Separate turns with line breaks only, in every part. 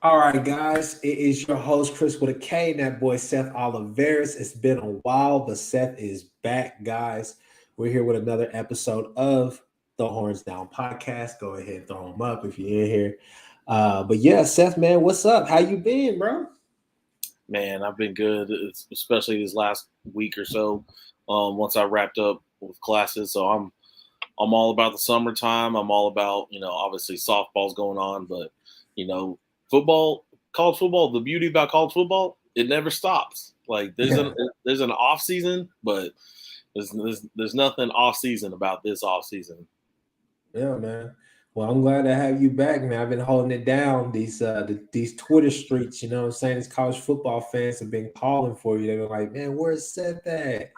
All right, guys, it is your host Chris with a K and that boy Seth Oliveris. It's been a while, but Seth is back, guys. We're here with another episode of the Horns Down podcast. Go ahead and throw them up if you're in here. But yeah, Seth, man, what's up? How you been, bro?
Man, I've been good, especially this last week or so. Once I wrapped up with classes, so I'm all about the summertime. I'm all about obviously softball's going on, but you know football, college football. The beauty about college football, it never stops. Like there's an off season, but there's nothing off season about this off season.
Yeah, man. Well, I'm glad to have you back, man. I've been holding it down these Twitter streets. You know what I'm saying? These college football fans have been calling for you. They were like, "Man, where's Seth at?"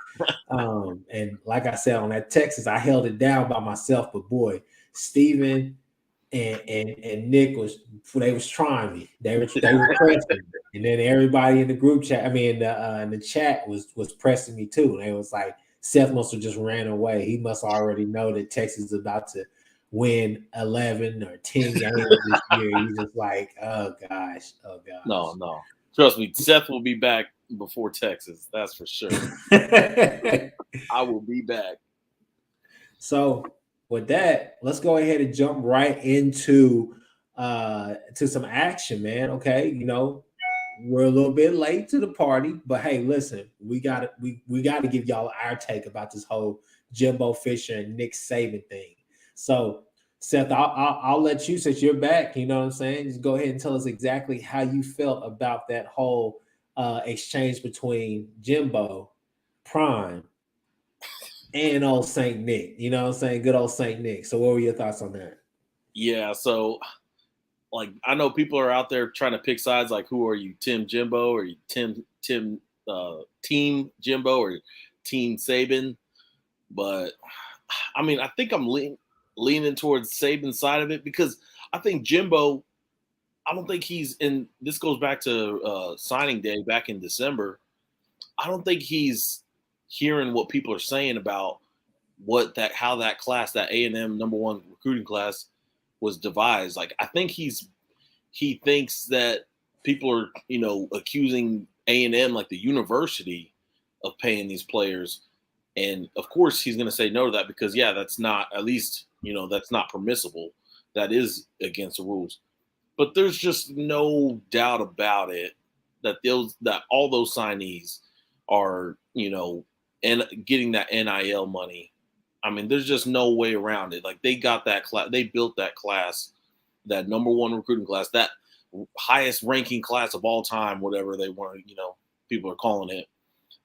And like I said on that Texas, I held it down by myself. But boy, Steven and Nick was trying me. They were pressing me. And then everybody in the group chat, I mean, in the chat was pressing me too. And it was like Seth must have just ran away. He must already know that Texas is about to win 11 or 10 games this year. He's just like, oh gosh, oh
No, no, trust me, Seth will be back before Texas. That's for sure.
gosh.
I will be back.
So with that, let's go ahead and jump right into to some action, man. Okay, we're a little bit late to the party, but hey, listen, we got to give y'all our take about this whole Jimbo Fisher and Nick Saban thing. So Seth, I'll let you, since you're back. You know what I'm saying? Just go ahead and tell us exactly how you felt about that whole exchange between Jimbo, Prime, and old Saint Nick. You know what I'm saying? Good old Saint Nick. So what were your thoughts on that?
Yeah, so like I know people are out there trying to pick sides. Like, who are you, Tim Jimbo, or you Team Jimbo, or Team Saban? But I mean, I think I'm leaning towards Saban's side of it because I think Jimbo. I don't think he's in. This goes back to signing day back in December. I don't think he's hearing what people are saying about how that class, that A&M number one recruiting class, was devised. Like, I think he thinks that people are accusing A&M, like the university, of paying these players, and of course he's going to say no to that because that's not, at least that's not permissible. That is against the rules. But there's just no doubt about it that all those signees are and getting that NIL money. I mean, there's just no way around it. Like, they got that class, they built that class, that number one recruiting class, that highest ranking class of all time, whatever they want, people are calling it.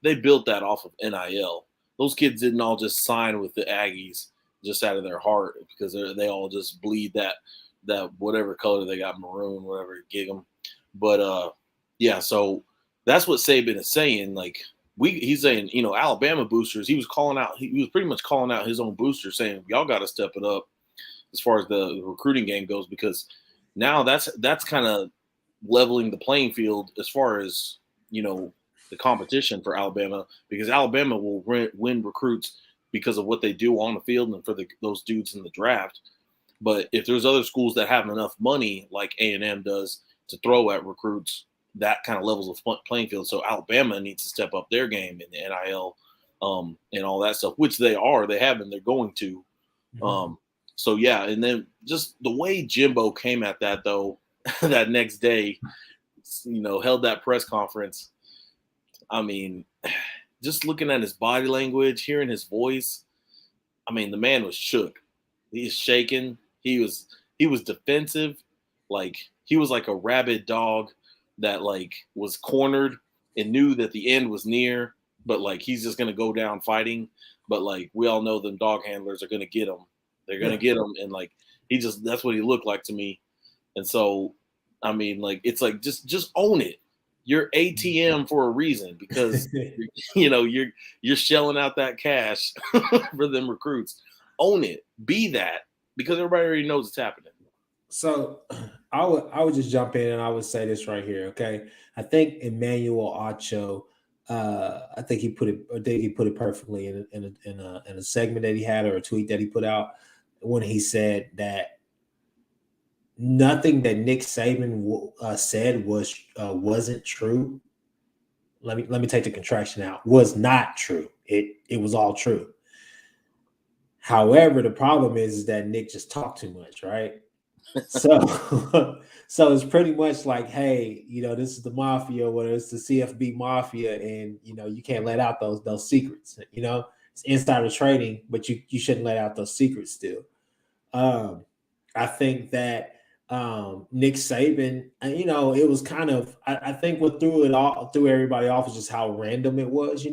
They built that off of NIL. Those kids didn't all just sign with the Aggies just out of their heart because they all just bleed that whatever color they got, maroon, whatever, gig them. But yeah, so that's what Saban is saying. Like, he's saying, Alabama boosters. He was calling out. He was pretty much calling out his own boosters, saying y'all got to step it up as far as the recruiting game goes, because now that's kind of leveling the playing field as far as the competition for Alabama, because Alabama will win recruits because of what they do on the field and for those dudes in the draft. But if there's other schools that have enough money, like A&M does, to throw at recruits, that kind of levels the playing field. So Alabama needs to step up their game in the NIL and all that stuff, which they are. They have, and they're going to.
Mhm.
Um, so yeah, and then just the way Jimbo came at that though, that next day, held that press conference. I mean, just looking at his body language, hearing his voice, I mean, the man was shook. He's shaking. He was defensive, like he was like a rabid dog that like was cornered and knew that the end was near, but like he's just gonna go down fighting. But like we all know, them dog handlers are gonna get him. They're gonna
Yeah.
get him, and like that's what he looked like to me. And so, I mean, like it's like just own it. You're ATM for a reason because you're shelling out that cash for them recruits. Own it. Be that, because everybody already knows it's happening.
So I would just jump in and I would say this right here. Okay, I think Emmanuel Acho, I think he put it perfectly in a segment that he had, or a tweet that he put out, when he said that nothing that Nick Saban said wasn't true. Let me take the contraction out. Was not true. It was all true. However, the problem is that Nick just talked too much, right? So, so it's pretty much like, hey, this is the mafia, whether it's the CFB mafia, and you can't let out those secrets. It's insider trading, but you shouldn't let out those secrets still. Um, I think that Nick Saban, it was kind of, I think what threw everybody off is just how random it was.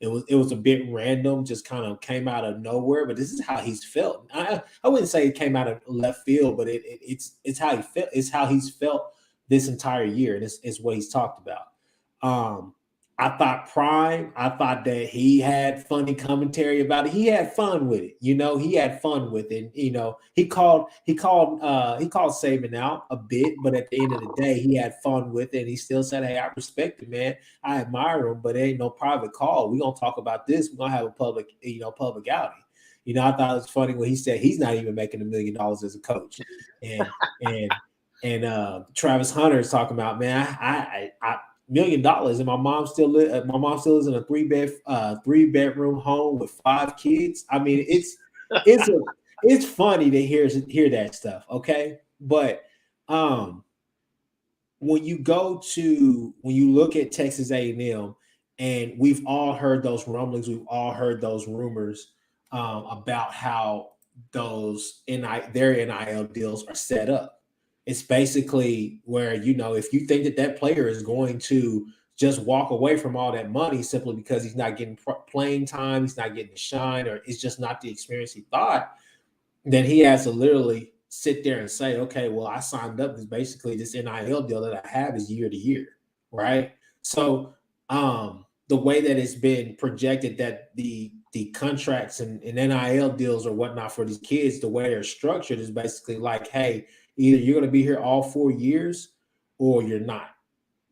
It was a bit random, just kind of came out of nowhere. But this is how he's felt. I wouldn't say it came out of left field, but it's how he felt. It's how he's felt this entire year, and it's what he's talked about. I thought Prime. I thought that he had funny commentary about it. He had fun with it. He had fun with it. He called Saban out a bit, but at the end of the day, he had fun with it. He still said, "Hey, I respect it, man. I admire him, but it ain't no private call. We're gonna talk about this. We're gonna have a public outing." I thought it was funny when he said he's not even making $1 million as a coach, and Travis Hunter is talking about, man, I $1 million, and my mom still lives in a three bedroom home with 5 kids. I mean, it's funny to hear that stuff, okay? But when you look at Texas A&M, and we've all heard those rumblings, we've all heard those rumors about how their NIL deals are set up. It's basically where, if you think that player is going to just walk away from all that money simply because he's not getting playing time, he's not getting the shine, or it's just not the experience he thought, then he has to literally sit there and say, okay, well, I signed up because basically this NIL deal that I have is year to year, right? So the way that it's been projected that the contracts and NIL deals or whatnot for these kids, the way they're structured is basically like, hey, either you're going to be here all 4 years or you're not.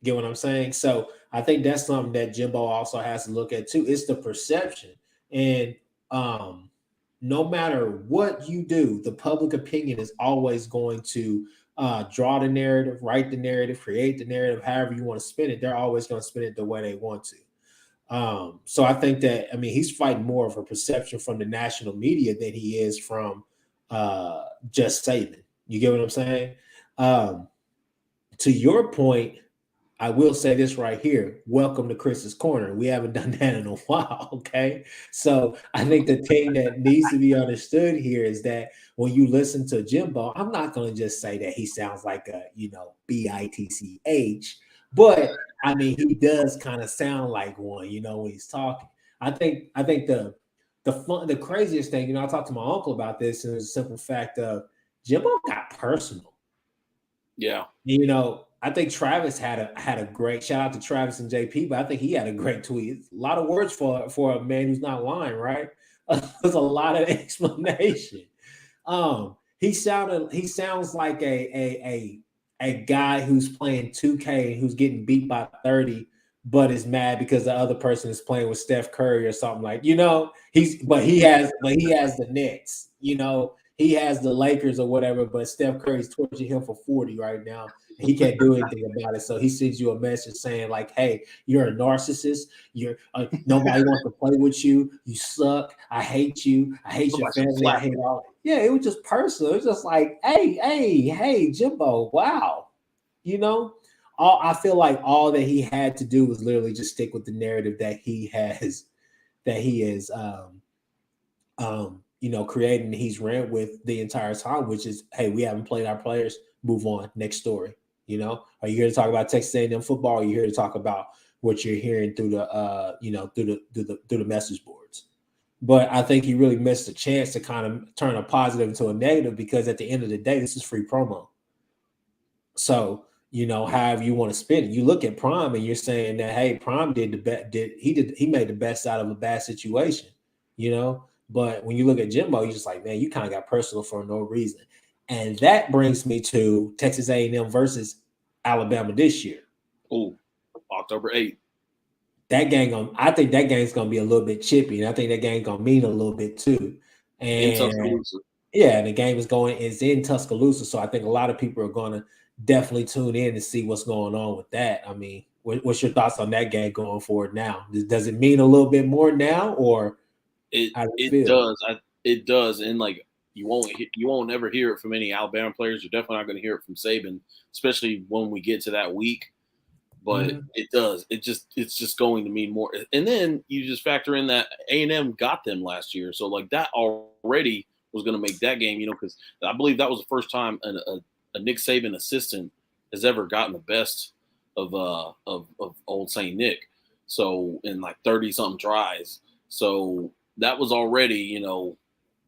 Get what I'm saying? So I think that's something that Jimbo also has to look at too. It's the perception. And no matter what you do, the public opinion is always going to draw the narrative, write the narrative, create the narrative, however you want to spin it. They're always going to spin it the way they want to. So I think that, he's fighting more of a perception from the national media than he is from just Saban. You get what I'm saying? To your point, I will say this right here. Welcome to Chris's Corner. We haven't done that in a while, okay? So I think the thing that needs to be understood here is that when you listen to Jimbo, I'm not going to just say that he sounds like a, bitch, but he does kind of sound like one, when he's talking. I think the craziest thing, I talked to my uncle about this, and it's a simple fact of Jimbo got personal.
Yeah.
I think Travis had a great shout out to Travis and JP, but I think he had a great tweet. A lot of words for a man who's not lying, right? There's a lot of explanation. He sounds like a guy who's playing 2K and who's getting beat by 30, but is mad because the other person is playing with Steph Curry or something like, he has the Nets, he has the Lakers or whatever, but Steph Curry's torching him for 40 right now. And he can't do anything about it. So he sends you a message saying like, hey, you're a narcissist. You're nobody wants to play with you. You suck. I hate you. I hate your family. I hate all. Yeah, it was just personal. It was just like, hey, Jimbo, wow. I feel like all that he had to do was literally just stick with the narrative that he is creating, he's ran with the entire time, which is, hey, we haven't played our players, move on, next story. Are you here to talk about Texas A&M football? Or are you here to talk about what you're hearing through the message boards? But I think he really missed a chance to kind of turn a positive into a negative, because at the end of the day, this is free promo. So however you want to spin it, you look at Prime and you're saying that, hey, Prime he made the best out of a bad situation, But when you look at Jimbo, you're just like, man, you kind of got personal for no reason. And that brings me to Texas A&M versus Alabama this year.
Oh, October 8th.
I think that game's going to be a little bit chippy, and I think that game's going to mean a little bit too. And Yeah, and the game is in Tuscaloosa, so I think a lot of people are going to definitely tune in to see what's going on with that. I mean, what's your thoughts on that game going forward now? Does it mean a little bit more now, or
It
how do you
it
feel?
does. It does, and like you won't ever hear it from any Alabama players. You're definitely not going to hear it from Saban, especially when we get to that week. But
Mhm.
it does. It's just going to mean more. And then you just factor in that A&M got them last year, so like that already was going to make that game. Because I believe that was the first time a Nick Saban assistant has ever gotten the best of old Saint Nick. So in like 30 something tries. So that was already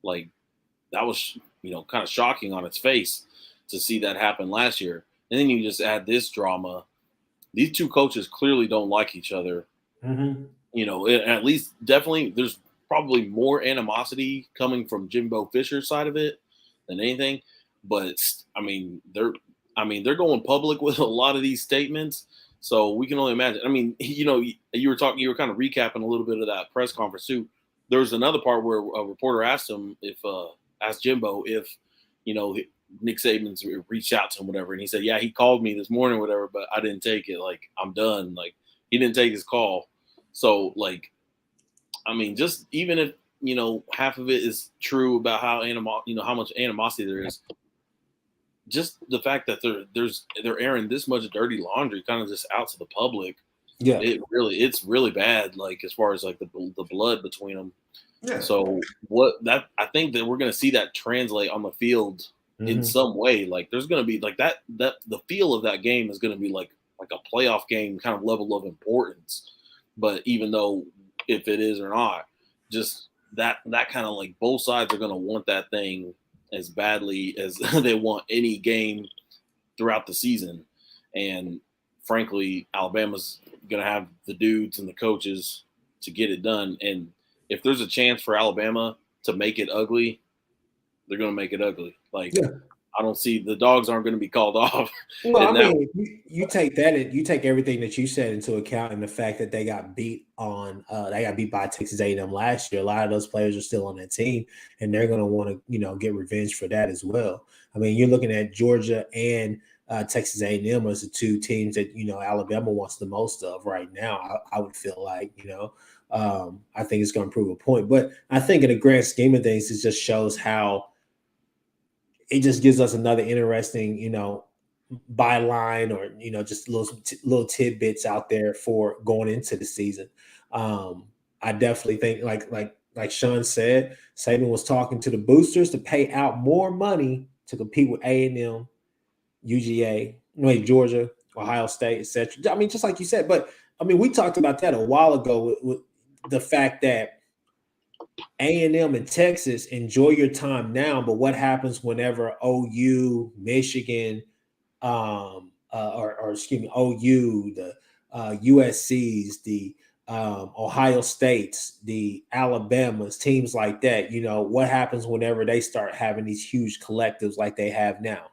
like that was kind of shocking on its face to see that happen last year. And then you just add this drama. These two coaches clearly don't like each other.
Mhm.
At least definitely there's probably more animosity coming from Jimbo Fisher's side of it than anything. But they're going public with a lot of these statements. So we can only imagine. I mean, you were kind of recapping a little bit of that press conference too. There was another part where a reporter asked him asked Jimbo if, you know, Nick Saban's reached out to him, whatever, and he said, "Yeah, he called me this morning, whatever, but I didn't take it. Like, I'm done. Like, he didn't take his call." So, like, I mean, just even if half of it is true about how much animosity there is, just the fact that they're airing this much dirty laundry, kind of just out to the public,
Yeah.
it's really bad. Like as far as like the blood between them.
Yeah.
So I think that we're going to see that translate on the field in
Mhm.
some way. Like there's going to be like that the feel of that game is going to be like a playoff game kind of level of importance. But even though if it is or not, just that kind of like both sides are going to want that thing as badly as they want any game throughout the season. And frankly, Alabama's going to have the dudes and the coaches to get it done. And if there's a chance for Alabama to make it ugly, they're going to make it ugly. Like,
Yeah.
I don't see the dogs aren't going to be called off.
Well, I
And that,
mean, you take that and you take everything that you said into account, and the fact that they got beat by Texas A&M last year. A lot of those players are still on that team, and they're going to want to get revenge for that as well. I mean, you're looking at Georgia and Texas A&M as the two teams that Alabama wants the most of right now. I would feel like I think it's going to prove a point, but I think in the grand scheme of things, it just shows how it just gives us another interesting, byline or just little tidbits out there for going into the season. I definitely think like Sean said, Saban was talking to the boosters to pay out more money to compete with A&M, UGA, wait, Georgia, Ohio State, etc. I mean, just like you said, but I mean, we talked about that a while ago with the fact that A&M and Texas, enjoy your time now, but what happens whenever OU, Michigan, or excuse me, OU, the USC's, the Ohio States, the Alabamas, teams like that? What happens whenever they start having these huge collectives like they have now?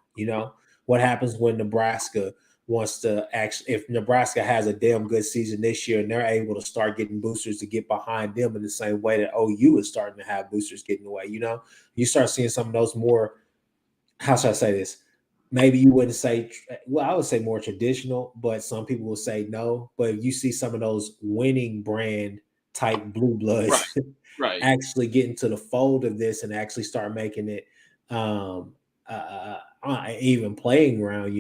What happens when Nebraska wants to actually, if Nebraska has a damn good season this year and they're able to start getting boosters to get behind them in the same way that OU is starting to have boosters getting away, you start seeing some of those more, how should I say this? Maybe you wouldn't say, well, I would say more traditional, but some people will say no. But you see some of those winning brand type blue
right,
bloods
right.
actually get into the fold of this and actually start making it um, even playing ground.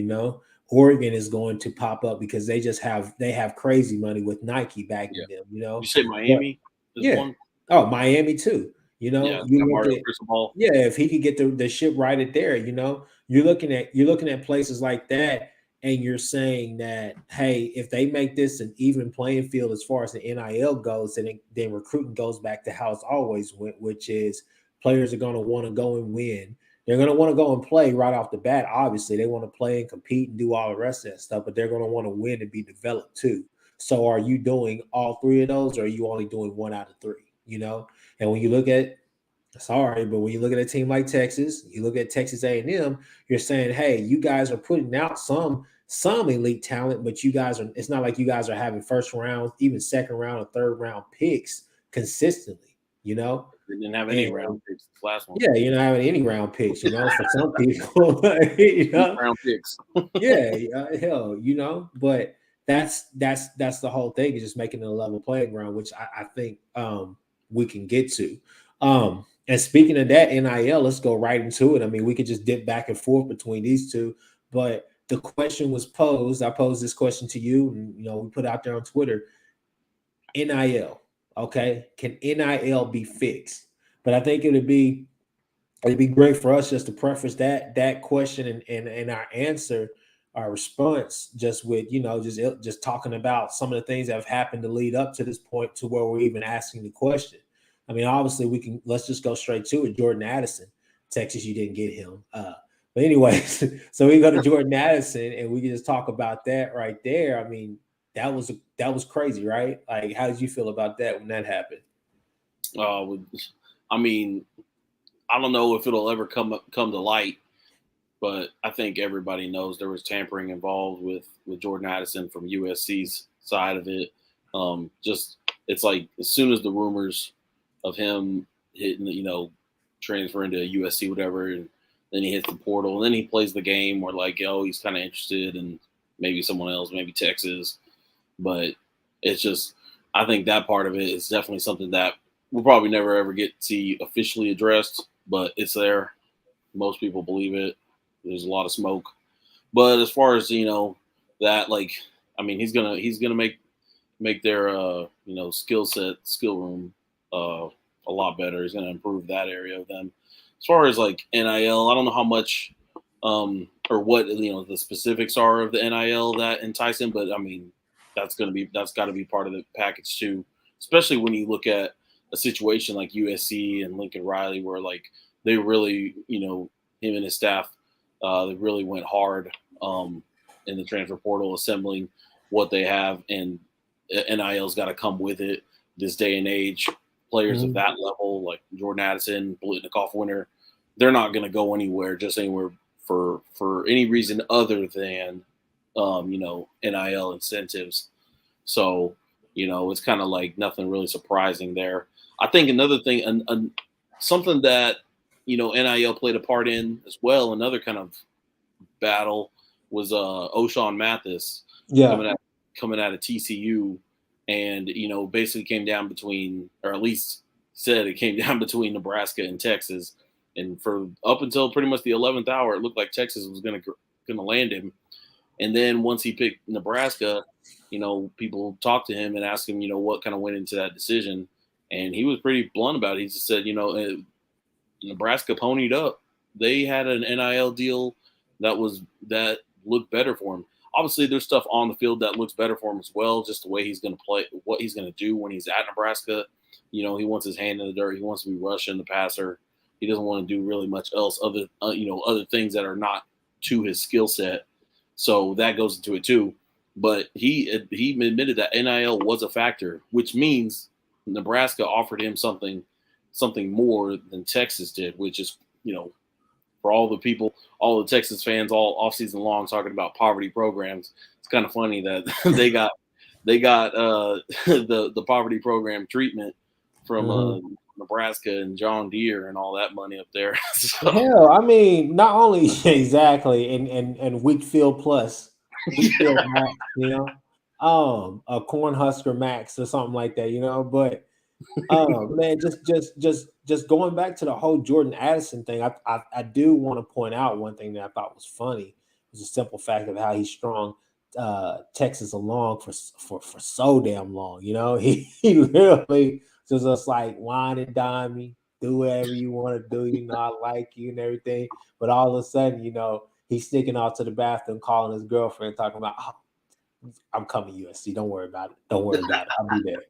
Oregon is going to pop up because they have crazy money with Nike
Yeah.
backing them.
You say
But
Miami is
yeah,
one?
oh, Miami too.
Yeah.
You
Got
look
Mario
at,
Cristobal.
yeah, if he could get the ship righted there, you're looking at places like that, and you're saying that, hey, if they make this an even playing field as far as the NIL goes, then recruiting goes back to how it's always went, which is players are going to want to go and win. They're going to want to go and play right off the bat. Obviously, they want to play and compete and do all the rest of that stuff, but they're going to want to win and be developed too. So, are you doing all three of those, or are you only doing one out of three? And when you look at, sorry, but when you look at a team like Texas, you look at Texas A&M, you're saying, hey, you guys are putting out some elite talent, but it's not like you guys are having first round, even second round or third round picks consistently, you know?
They didn't have any round picks this last one.
Yeah, you're not having any round picks, for some people,
Round picks.
Yeah, hell, but that's the whole thing, is just making it a level playing ground, which I think we can get to. And speaking of that, NIL, let's go right into it. I mean, we could just dip back and forth between these two, but the question was posed. I posed this question to you, and we put out there on Twitter. NIL, okay? Can NIL be fixed? But I think it'd be great for us just to preface that question and our answer, our response, just with just talking about some of the things that have happened to lead up to this point, to where we're even asking the question. I mean, obviously let's just go straight to it. Jordan Addison, Texas, you didn't get him. But anyways, so we go to Jordan Addison, and we can just talk about that right there. I mean, that was crazy, right? Like, how did you feel about that when that happened?
I mean, I don't know if it'll ever come to light, but I think everybody knows there was tampering involved with Jordan Addison from USC's side of it. Just it's like, as soon as the rumors of him hitting, transferring to USC, whatever, and then he hits the portal, and then he plays the game, where like, he's kind of interested in maybe someone else, maybe Texas. But it's just, I think that part of it is definitely something that we'll probably never ever get to see officially addressed, but it's there. Most people believe it. There's a lot of smoke. But as far as, that, like, I mean, he's gonna make their skill room a lot better. He's gonna improve that area of them. As far as like NIL, I don't know how much or what the specifics are of the NIL that entice him, but I mean, that's got to be part of the package too, especially when you look at a situation like USC and Lincoln Riley, where like they really, him and his staff, they really went hard in the transfer portal, assembling what they have, and NIL's got to come with it. This day and age, players of that level, like Jordan Addison, Blitnikoff winner, they're not going to go anywhere for any reason other than NIL incentives. So it's kind of like nothing really surprising there. I think another thing, something that NIL played a part in as well, another kind of battle, was O'Shawn Mathis coming out of TCU, and basically came down between, or at least said it came down between Nebraska and Texas, and for up until pretty much the 11th hour, it looked like Texas was going to land him. And then once he picked Nebraska, people talked to him and asked him, what kind of went into that decision, and he was pretty blunt about it. He just said, Nebraska ponied up. They had an NIL deal that looked better for him. Obviously, there's stuff on the field that looks better for him as well, just the way he's going to play, what he's going to do when he's at Nebraska. He wants his hand in the dirt. He wants to be rushing the passer. He doesn't want to do really much else other things that are not to his skill set. So that goes into it too. But he admitted that NIL was a factor, which means Nebraska offered him something more than Texas did, which is, for all the Texas fans all offseason long talking about poverty programs. It's kind of funny that they got the poverty program treatment from Nebraska and John Deere and all that money up there. So.
Hell, I mean, not only exactly, and Wheatfield Plus, Wheatfield Max, a Cornhusker Max or something like that, but man, just going back to the whole Jordan Addison thing, I do want to point out one thing that I thought was funny. Was a simple fact of how he strung Texas along for so damn long. He literally just like wine and dime me, do whatever you want to do. I like you and everything, but all of a sudden, he's sneaking off to the bathroom, calling his girlfriend, talking about, oh, I'm coming USC. Don't worry about it. Don't worry about it. I'll be there.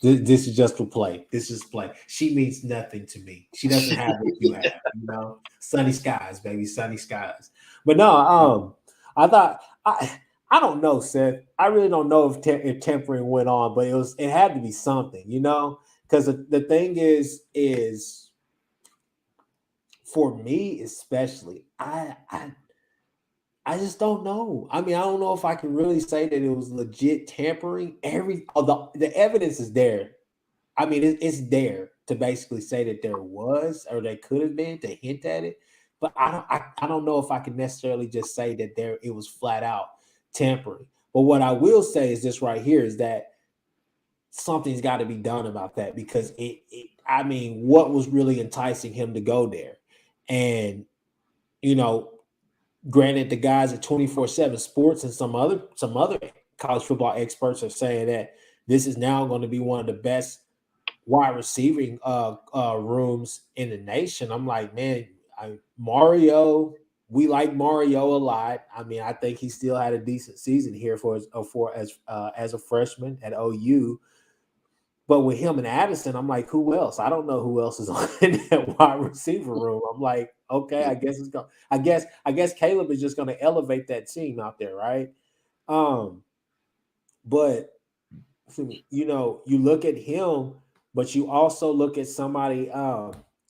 This is just for play. This is play. She means nothing to me. She doesn't have what you have, Sunny skies, baby, sunny skies. But no, I thought I don't know, Seth. I really don't know if tempering went on, but it had to be something, because the thing is for me especially, I just don't know. I mean, I don't know if I can really say that it was legit tampering. The evidence is there. I mean, it's there to basically say that there was or there could have been to hint at it. But I don't know if I can necessarily just say that it was flat out tampering. But what I will say is this right here is that something's got to be done about that because I mean, what was really enticing him to go there? And you know, granted, the guys at 24/7 Sports and some other college football experts are saying that this is now going to be one of the best wide receiving rooms in the nation. I'm like, man, Mario, we like Mario a lot. I mean, I think he still had a decent season here as a freshman at OU. But with him and Addison, I'm like, who else? I don't know who else is on in that wide receiver room. I'm like, okay, I guess it's going. I guess Caleb is just going to elevate that team out there, right? But you look at him, but you also look at somebody.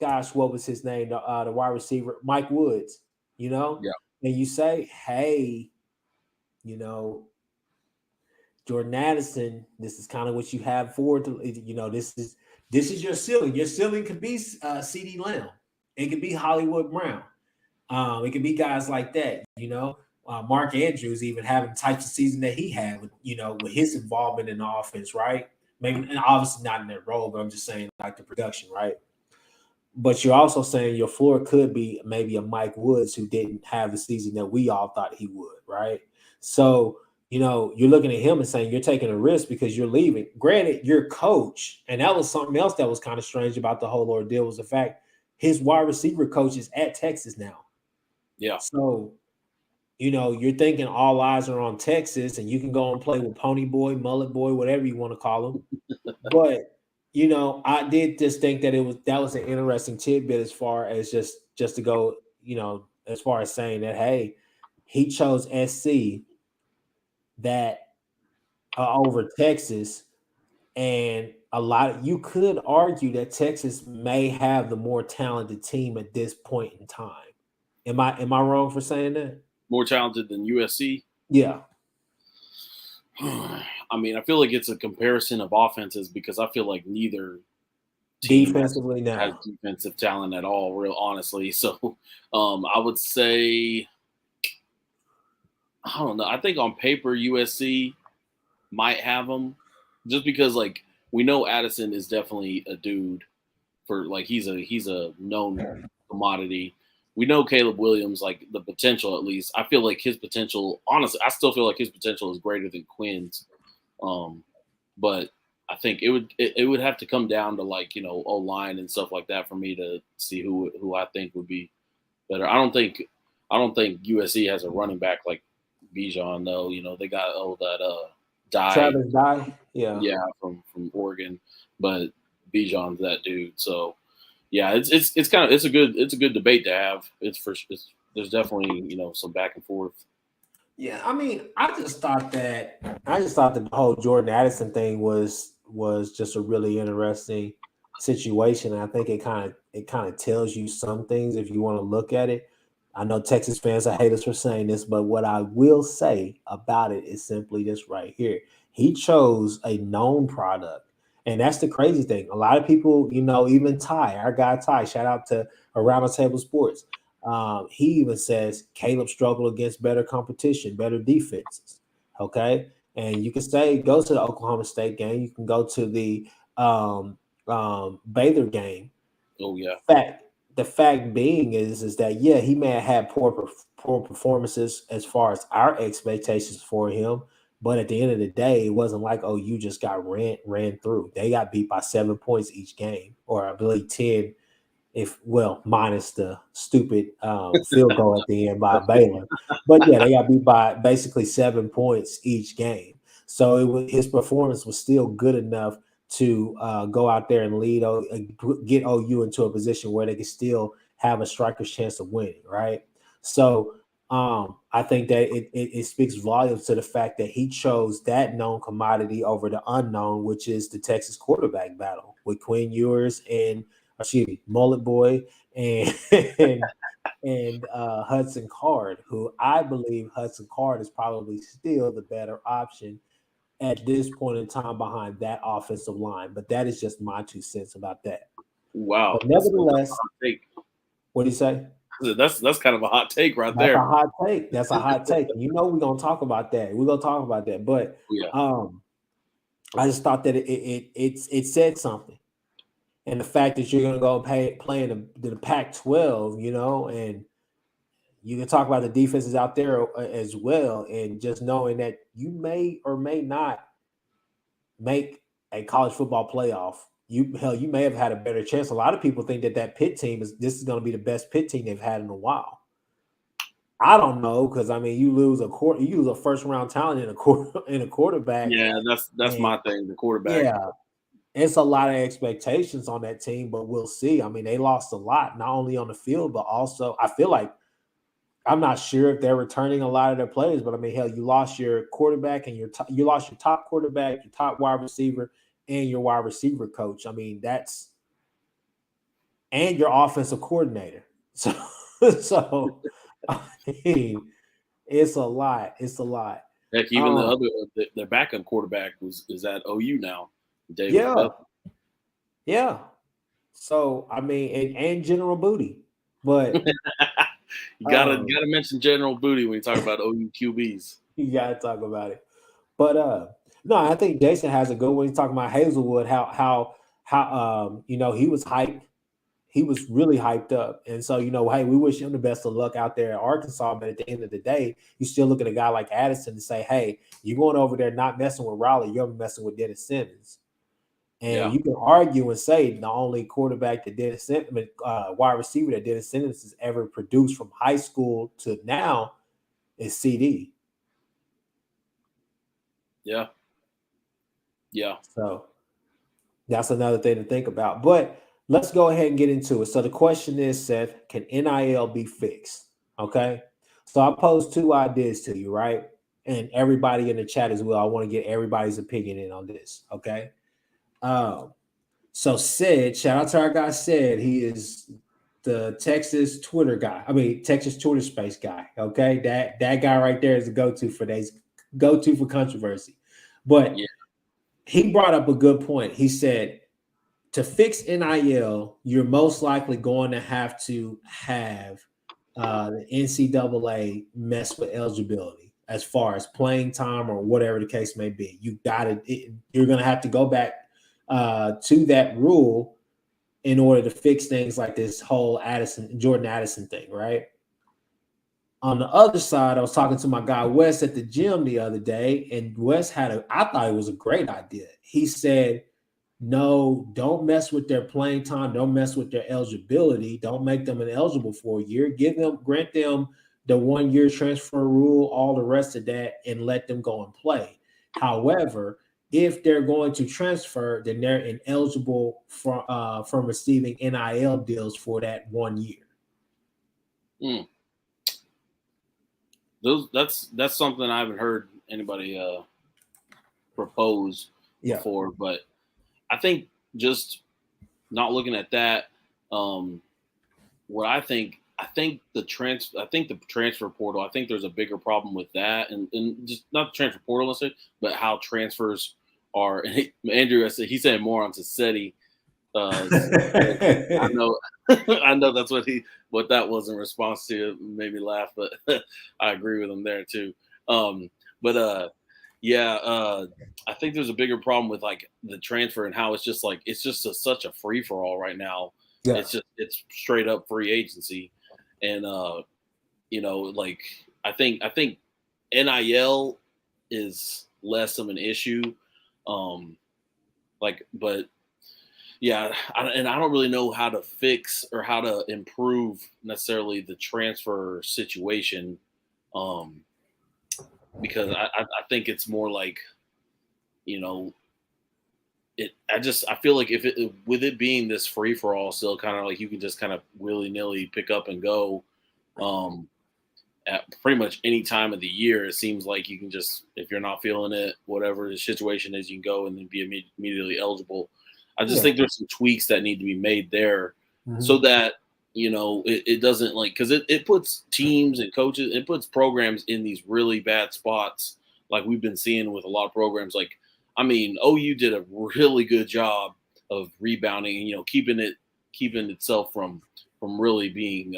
Gosh, what was his name? The wide receiver, Mike Woods.
Yeah.
And you say, hey, you know, Jordan Addison, this is kind of what you have forward to. This is your ceiling. Your ceiling could be C.D. Lamb. It could be Hollywood Brown. It could be guys like that. Mark Andrews even having the types of season that he had with his involvement in the offense, right? Maybe, and obviously not in that role, but I'm just saying like the production, right? But you're also saying your floor could be maybe a Mike Woods who didn't have the season that we all thought he would, right? So, you're looking at him and saying you're taking a risk because you're leaving. Granted, your coach, and that was something else that was kind of strange about the whole ordeal was the fact his wide receiver coach is at Texas now.
Yeah.
So, you're thinking all eyes are on Texas and you can go and play with Pony Boy, Mullet Boy, whatever you want to call him. But I did just think that that was an interesting tidbit as far as just to go, as far as saying that, hey, he chose SC that over Texas, and you could argue that Texas may have the more talented team at this point in time. Am I wrong for saying that?
More talented than USC?
Yeah.
I mean, I feel like it's a comparison of offenses because I feel like neither team
Defensively
has
now.
defensive talent at all, real honestly. So I would say, I don't know. I think on paper, USC might have them just because, like, we know Addison is definitely a dude for, like, he's a known commodity. We know Caleb Williams, like the potential at least. I feel like his potential, honestly, I still feel like his potential is greater than Quinn's. But I think it would have to come down to like O line and stuff like that for me to see who I think would be better. I don't think USC has a running back like Bijan though. They got that Dye.
Travis Dye,
yeah, from Oregon, but Bijan's that dude. So yeah, it's a good debate to have. There's definitely some back and forth.
Yeah, I mean, I just thought that the whole Jordan Addison thing was just a really interesting situation. And I think it kind of tells you some things if you want to look at it. I know Texas fans are haters for saying this, but what I will say about it is simply this right here. He chose a known product. And that's the crazy thing. A lot of people, even Ty, our guy Ty, shout out to Around the Table Sports. He even says Caleb struggled against better competition, better defenses. Okay. And you can say go to the Oklahoma State game. You can go to the Baylor game.
Oh yeah.
The fact being is that yeah, he may have had poor performances as far as our expectations for him, but at the end of the day, it wasn't like you just got ran through. They got beat by 7 points each game, or I believe 10, minus the stupid field goal at the end by Baylor. But yeah, they got beat by basically 7 points each game. So his performance was still good enough to go out there and get OU into a position where they could still have a striker's chance of winning, right? So I think that it speaks volumes to the fact that he chose that known commodity over the unknown, which is the Texas quarterback battle with Quinn Ewers and Mullet Boy and and Hudson Card, who I believe Hudson Card is probably still the better option at this point in time behind that offensive line. But that is just my 2 cents about that.
Wow,
But nevertheless,
take.
what do you say?
That's kind of a hot take right
That's
there.
a hot take. That's a hot take. You know, we're gonna talk about that. We're gonna talk about that. But
Yeah,
I just thought that it said something. And the fact that you're gonna go play in the Pac-12, you know, and you can talk about the defenses out there as well, and just knowing that you may or may not make a college football playoff. You may have had a better chance. A lot of people think that Pitt team is going to be the best Pitt team they've had in a while. I don't know, because I mean, you lose a first round talent in a quarterback.
yeah, that's
And
my thing. The quarterback.
yeah, it's a lot of expectations on that team, but we'll see. I mean, they lost a lot, not only on the field, but also I feel like I'm not sure if they're returning a lot of their players, but I mean, hell, you lost your quarterback and you lost your top quarterback, your top wide receiver, and your wide receiver coach. I mean, and your offensive coordinator. So I mean, it's a lot. It's a lot.
Heck, even the other their backup quarterback is at OU now, Davis
Yeah,
Bell.
yeah. So I mean, and General Booty, but
You gotta mention General Booty when you talk about OU QBs.
you gotta talk about it. But no, I think Jason has a good one. He's talking about Hazelwood, how you know, he was hyped. He was really hyped up. And so, you know, hey, we wish him the best of luck out there at Arkansas. But at the end of the day, you still look at a guy like Addison and say, hey, you're going over there not messing with Raleigh, you're messing with Dennis Simmons. And
Yeah,
you can argue and say the only quarterback that Dennis Simmons, wide receiver that Dennis Simmons has ever produced from high school to now is CD.
yeah, yeah.
So that's another thing to think about. But let's go ahead and get into it. So the question is, Seth, can NIL be fixed? Okay. So I posed two ideas to you, right? And everybody in the chat as well. I want to get everybody's opinion in on this. Okay. Um, so Sid, shout out to our guy Sid. He is the Texas Twitter guy. I mean, Texas Twitter space guy. Okay. That guy right there is the go-to for controversy. But
Yeah.
he brought up a good point. He said, to fix NIL, you're most likely going to have the NCAA mess with eligibility as far as playing time or whatever the case may be. You're going to have to go back to that rule in order to fix things like this whole Jordan Addison thing, right? On the other side, I was talking to my guy Wes at the gym the other day, and Wes I thought it was a great idea. He said, no, don't mess with their playing time. Don't mess with their eligibility. Don't make them ineligible for a year. Grant them the 1 year transfer rule, all the rest of that, and let them go and play. However, if they're going to transfer, then they're ineligible from receiving NIL deals for that 1 year.
Mm. That's something I haven't heard anybody propose before, but I think just not looking at that, what I think the transfer portal. I think there's a bigger problem with that, and just not the transfer portal necessarily, but how transfers are. And Andrew, he said more on Sassetti. I know, I know that's what that was in response to. It made me laugh, but I agree with him there too. But yeah, I think there's a bigger problem with like the transfer and how it's just such a free for all right now.
Yeah.
It's straight up free agency, and you know, like I think NIL is less of an issue, but yeah, and I don't really know how to fix or how to improve necessarily the transfer situation, because I think it's more like, you know, I feel like with it being this free for all, still kind of like you can just kind of willy nilly pick up and go, at pretty much any time of the year. It seems like you can just, if you're not feeling it, whatever the situation is, you can go and then be immediately eligible. I just think there's some tweaks that need to be made there, so that, you know, it doesn't because it puts teams and coaches, it puts programs in these really bad spots, like we've been seeing with a lot of programs. Like, I mean, OU did a really good job of rebounding and, you know, keeping it keeping itself from really being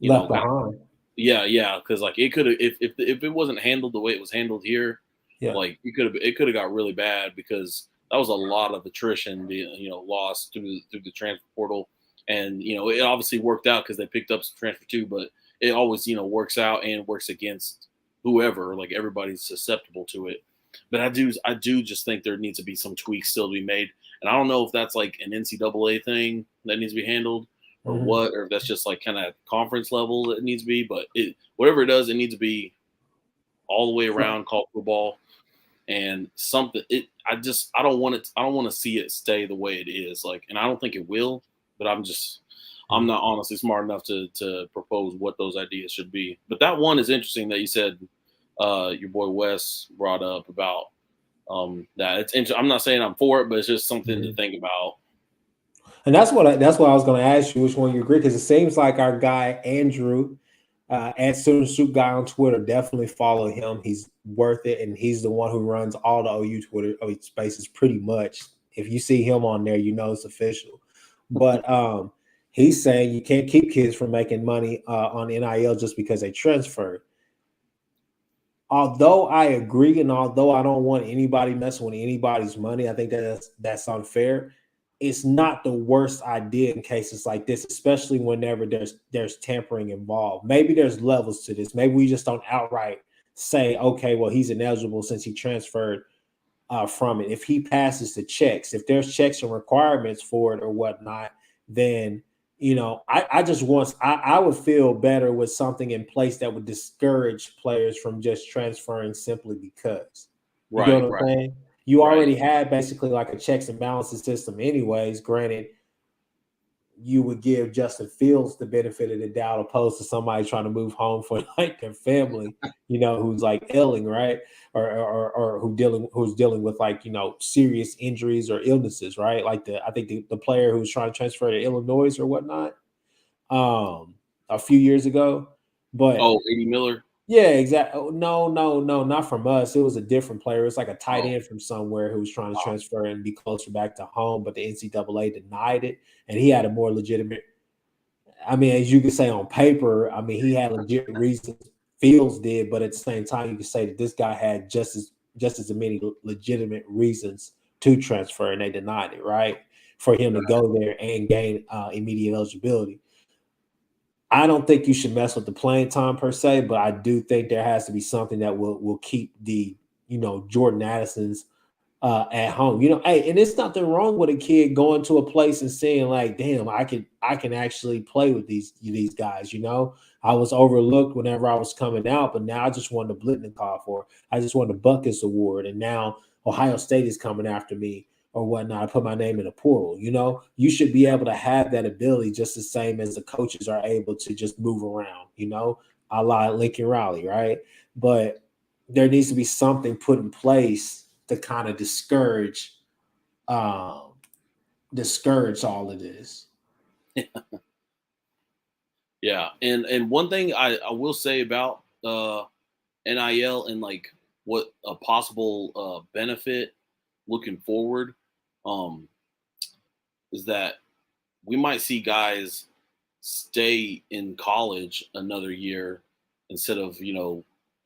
left behind.
Yeah, because like it could have if it wasn't handled the way it was handled here,
Yeah.
like it could have got really bad because that was a lot of attrition being lost through the transfer portal, and it obviously worked out because they picked up some transfer too, but it always works out and works against whoever. Like everybody's susceptible to it, but I do just think there needs to be some tweaks still to be made, and I don't know if that's like an NCAA thing that needs to be handled or what, or if that's just like kind of conference level that it needs to be. But whatever it does, it needs to be all the way around college football and something. I don't want it. I don't want to see it stay the way it is. Like, and I don't think it will. But I'm not honestly smart enough to propose what those ideas should be. But that one is interesting that you said your boy Wes brought up about that. It's interesting. I'm not saying I'm for it, but it's just something to think about.
And that's what I was going to ask you, which one you agree, because it seems like our guy Andrew at Student Soup Guy on Twitter, definitely follow him. He's worth it, and he's the one who runs all the OU Twitter spaces pretty much. If you see him on there, it's official. But he's saying you can't keep kids from making money on NIL just because they transferred. Although I agree, and although I don't want anybody messing with anybody's money, I think that's unfair. It's not the worst idea in cases like this, especially whenever there's tampering involved. Maybe there's levels to this. Maybe we just don't outright say, okay, well, he's ineligible since he transferred from it. If he passes the checks, if there's checks and requirements for it or whatnot, then I would feel better with something in place that would discourage players from just transferring simply because. You know what I'm saying? You already had basically like a checks and balances system anyways. Granted, you would give Justin Fields the benefit of the doubt opposed to somebody trying to move home for like their family, who's like ailing, right? Or who's dealing with like, serious injuries or illnesses, right? Like I think the player who was trying to transfer to Illinois or whatnot a few years ago. But
Eddie Miller.
Yeah, exactly. No, not from us. It was a different player. It's like a tight end from somewhere who was trying to transfer and be closer back to home, but the NCAA denied it, and he had a more legitimate. I mean, as you could say on paper, I mean, he had legit reasons. Fields did, but at the same time, you could say that this guy had just as many legitimate reasons to transfer, and they denied it, right? For him to go there and gain immediate eligibility. I don't think you should mess with the playing time per se, but I do think there has to be something that will keep the Jordan Addisons at home. Hey, and it's nothing wrong with a kid going to a place and saying like, "Damn, I can actually play with these guys." I was overlooked whenever I was coming out, but now I just won the Blitnikoff, or I just won the Buckus Award, and now Ohio State is coming after me or whatnot. I put my name in a portal. You should be able to have that ability just the same as the coaches are able to just move around, a la Lincoln Riley, right? But there needs to be something put in place to kind of discourage all of this.
Yeah. And one thing I will say about NIL and like what a possible benefit looking forward is that we might see guys stay in college another year instead of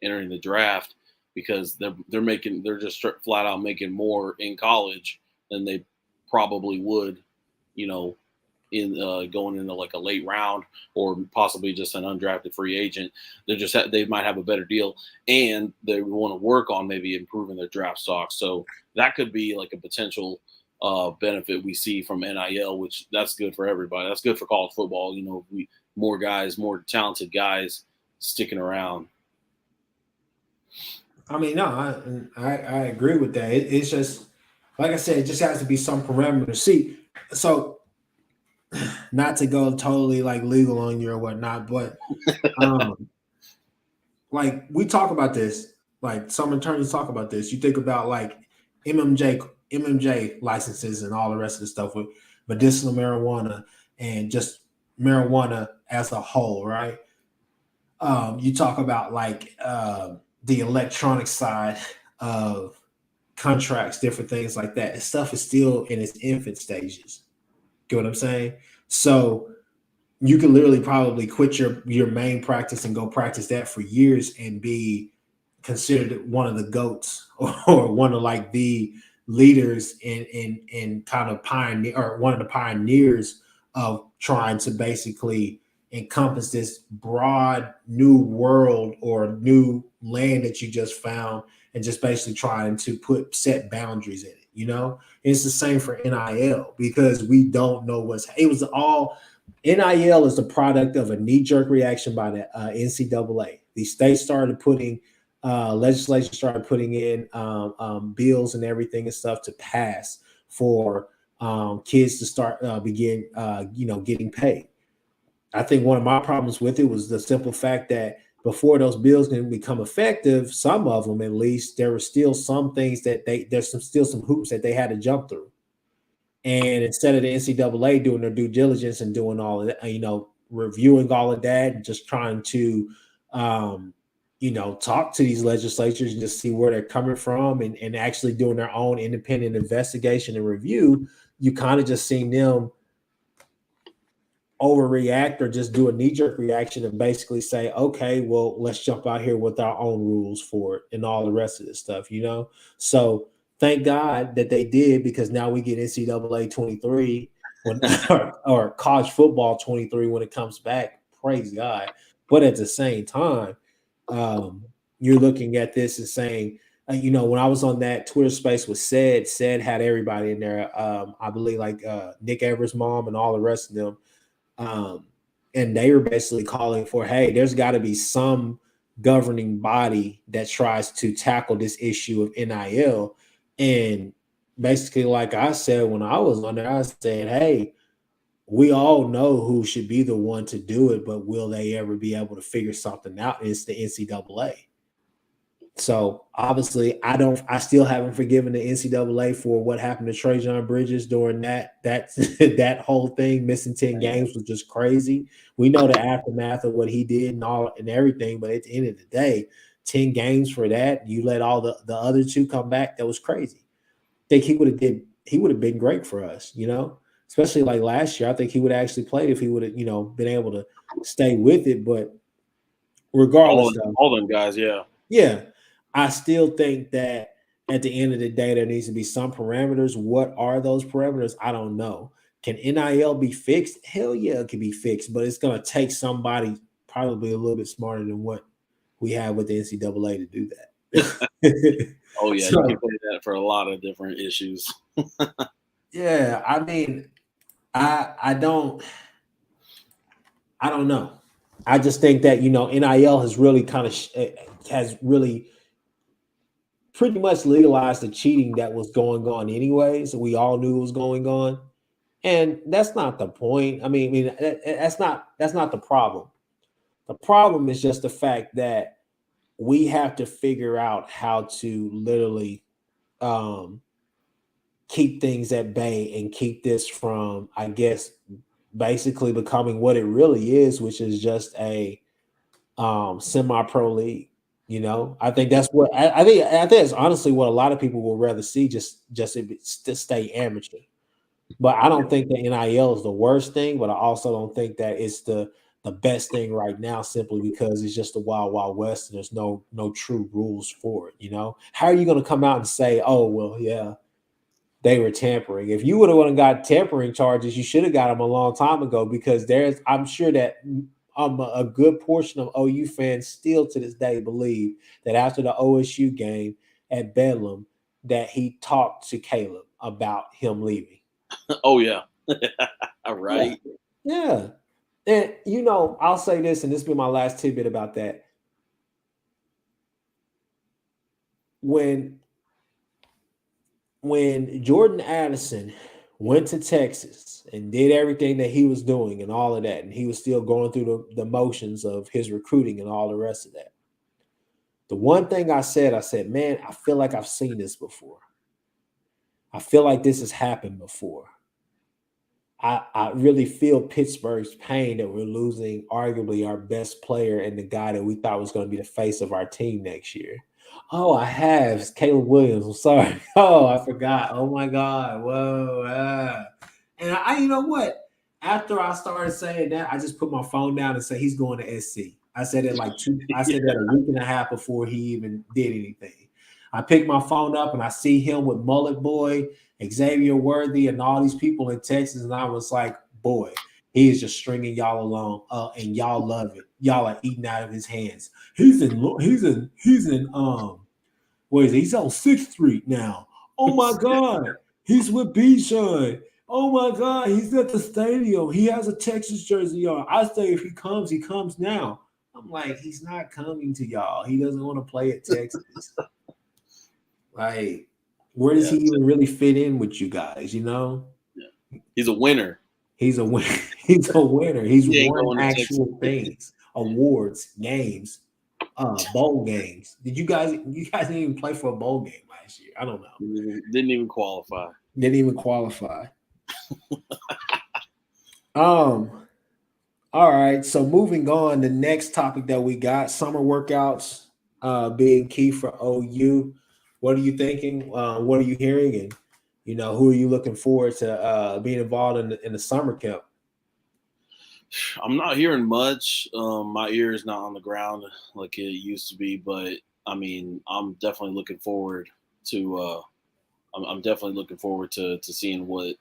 entering the draft because they're just flat out making more in college than they probably would in going into like a late round or possibly just an undrafted free agent. They might have a better deal and they want to work on maybe improving their draft stock. So that could be like a potential benefit we see from NIL, which that's good for everybody. That's good for college football. More talented guys sticking around.
I mean, no, I agree with that. It's just like I said, it just has to be some parameter. See, so not to go totally like legal on you or whatnot, but like we talk about this, like some attorneys talk about this. You think about like MMJ licenses and all the rest of the stuff with medicinal marijuana and just marijuana as a whole, right? You talk about like the electronic side of contracts, different things like that. This stuff is still in its infant stages. Get what I'm saying? So you could literally probably quit your main practice and go practice that for years and be considered one of the goats or one of like the leaders in kind of pioneer or one of the pioneers of trying to basically encompass this broad new world or new land that you just found and just basically trying to put set boundaries in it, you know. It's the same for NIL because we don't know it was all NIL is the product of a knee-jerk reaction by the NCAA. The states started putting legislation started putting in bills and everything and stuff to pass for kids to start begin getting paid. I think one of my problems with it was the simple fact that before those bills can become effective, some of them at least, there were still some things that still some hoops that they had to jump through. And instead of the NCAA doing their due diligence and doing all of that, reviewing all of that and just trying to, talk to these legislatures and just see where they're coming from and actually doing their own independent investigation and review, you kind of just seen them overreact or just do a knee-jerk reaction and basically say, okay, well, let's jump out here with our own rules for it and all the rest of this stuff, So thank God that they did, because now we get NCAA 23 when or college football 23 when it comes back. Praise God. But at the same time, you're looking at this and saying, when I was on that Twitter space with said had everybody in there. I believe like Nick Evers' mom and all the rest of them. And they were basically calling for, hey, there's got to be some governing body that tries to tackle this issue of NIL. And basically, like I said, when I was on there, I said, hey, we all know who should be the one to do it, but will they ever be able to figure something out? It's the NCAA. So obviously, I still haven't forgiven the NCAA for what happened to Trajan Bridges during that that whole thing. Missing 10 games was just crazy. We know the aftermath of what he did and all and everything, but at the end of the day, 10 games for that, you let all the other two come back. That was crazy. I think he would have been great for us, especially like last year. I think he would have actually played if he would have, been able to stay with it. But regardless,
all them guys, yeah.
Yeah, I still think that at the end of the day, there needs to be some parameters. What are those parameters? I don't know. Can NIL be fixed? Hell yeah, it can be fixed, but it's going to take somebody probably a little bit smarter than what we have with the NCAA to do that.
Oh yeah, you can play that for a lot of different issues.
Yeah, I mean, I don't know. I just think that NIL has really kind of has really pretty much legalized the cheating that was going on anyways. We all knew it was going on, and that's not the point. I mean, that's not the problem. The problem is just the fact that we have to figure out how to literally keep things at bay and keep this from, I guess, basically becoming what it really is, which is just a semi-pro league. I think that's what I think it's honestly what a lot of people would rather see, just to stay amateur. But I don't think that NIL is the worst thing, but I also don't think that it's the best thing right now, simply because it's just the wild, wild west and there's no true rules for it. How are you going to come out and say, oh, well, yeah, they were tampering? If you would have got tampering charges, you should have got them a long time ago, because I'm sure that a good portion of OU fans still to this day believe that after the OSU game at Bedlam that he talked to Caleb about him leaving.
Oh yeah. Right.
Yeah. And I'll say this, and this will be my last tidbit about that. When Jordan Addison went to Texas and did everything that he was doing and all of that, and he was still going through the motions of his recruiting and all the rest of that, the one thing I said, man, I feel like I've seen this before. I feel like this has happened before. I really feel Pittsburgh's pain that we're losing arguably our best player and the guy that we thought was going to be the face of our team next year. Oh, I have. It's Caleb Williams. I'm sorry. Oh, I forgot. Oh my God. Whoa. And you know what? After I started saying that, I just put my phone down and said he's going to SC. I said it like I said that a week and a half before he even did anything. I picked my phone up and I see him with Mullet Boy, Xavier Worthy, and all these people in Texas, and I was like, boy, he is just stringing y'all along, and y'all love it. Y'all are eating out of his hands. He's in where is he? He's on 6th Street now. Oh my God. He's with Bijan. Oh my God. He's at the stadium. He has a Texas jersey on. I say if he comes now. I'm like, he's not coming to y'all. He doesn't want to play at Texas. Like, where does he even really fit in with you guys? You know?
Yeah. He's a winner.
He's a winner. He's a winner. He's
He
won actual things, awards, games, bowl games. You guys didn't even play for a bowl game last year. I don't know.
Didn't even qualify.
Didn't even qualify. All right. So moving on, the next topic that we got, summer workouts being key for OU. What are you thinking? What are you hearing? And who are you looking forward to being involved in the summer camp?
I'm not hearing much. My ear is not on the ground like it used to be, but I mean, I'm definitely looking forward to. I'm definitely looking forward to seeing what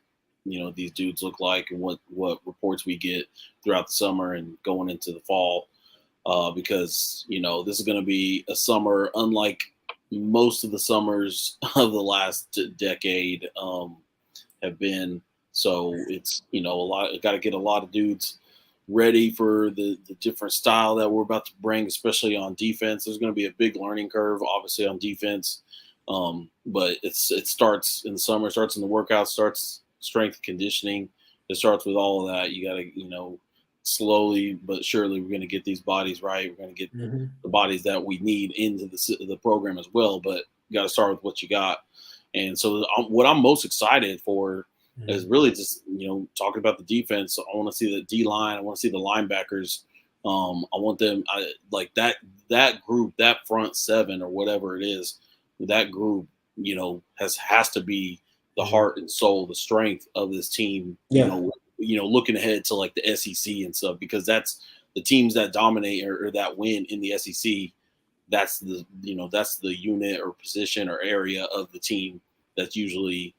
these dudes look like and what reports we get throughout the summer and going into the fall, because this is going to be a summer unlike most of the summers of the last decade have been. So it's a lot. Got to get a lot of dudes ready for the different style that we're about to bring, especially on defense. There's going to be a big learning curve, obviously, on defense. But it starts in the summer, starts in the workout, starts strength and conditioning. It starts with all of that. You got to, slowly but surely, we're going to get these bodies right. We're going to get the bodies that we need into the program as well. But you got to start with what you got. And so what I'm most excited for is really just, talking about the defense. I want to see the D line. I want to see the linebackers. I want them like that group, that front seven or whatever it is. That group, has to be the heart and soul, the strength of this team.
Yeah.
Looking ahead to like the SEC and stuff, because that's the teams that dominate or that win in the SEC. That's the unit or position or area of the team that's usually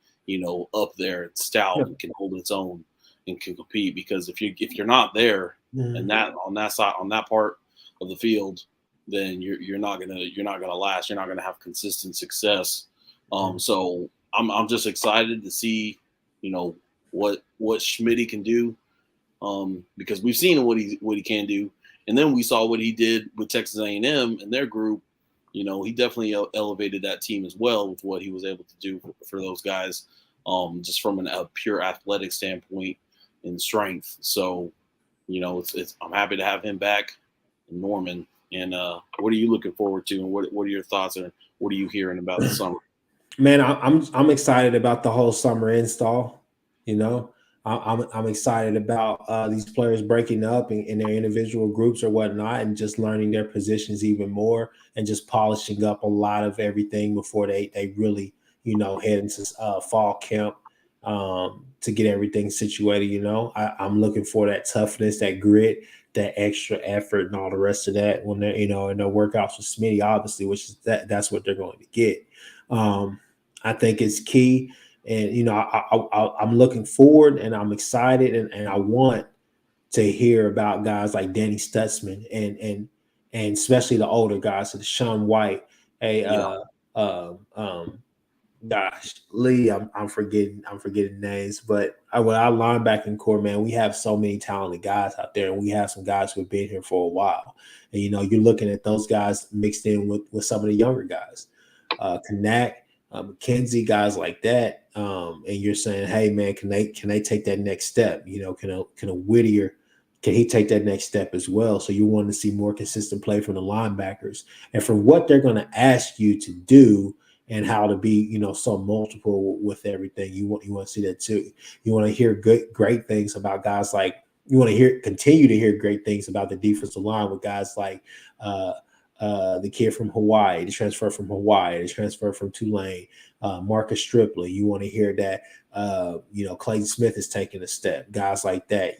up there and stout and can hold its own and can compete. Because if you're not there and that on that side, on that part of the field, then you're not gonna last. You're not gonna have consistent success. So I'm just excited to see what Schmitty can do, because we've seen what he can do, and then we saw what he did with Texas A&M and their group. He definitely elevated that team as well with what he was able to do for those guys, just from a pure athletic standpoint and strength. So, I'm happy to have him back, Norman. And what are you looking forward to, and what are your thoughts, or what are you hearing about the summer?
Man, I'm excited about the whole summer install. I'm excited about these players breaking up in their individual groups or whatnot, and just learning their positions even more, and just polishing up a lot of everything before they really head into fall camp to get everything situated. I'm looking for that toughness, that grit, that extra effort, and all the rest of that when they're in their workouts with Smitty, obviously, which is that's what they're going to get. I think it's key. And, I'm looking forward, and I'm excited, and I want to hear about guys like Danny Stutzman and especially the older guys, so the Sean White, gosh, Lee, I'm forgetting names, but when I linebacking core, man, we have so many talented guys out there, and we have some guys who've been here for a while. And you're looking at those guys mixed in with some of the younger guys, Kanak, McKenzie, guys like that, and you're saying, hey man, can they take that next step? Can a Whittier, can he take that next step as well? So you want to see more consistent play from the linebackers, and from what they're going to ask you to do, and how to be, so multiple with everything. You want to see that too. You want to hear great things about guys like, continue to hear great things about the defensive line with guys like the kid from Hawaii, the transfer from Hawaii, the transfer from Tulane, Marcus Stripley. You want to hear that, Clayton Smith is taking a step, guys like that,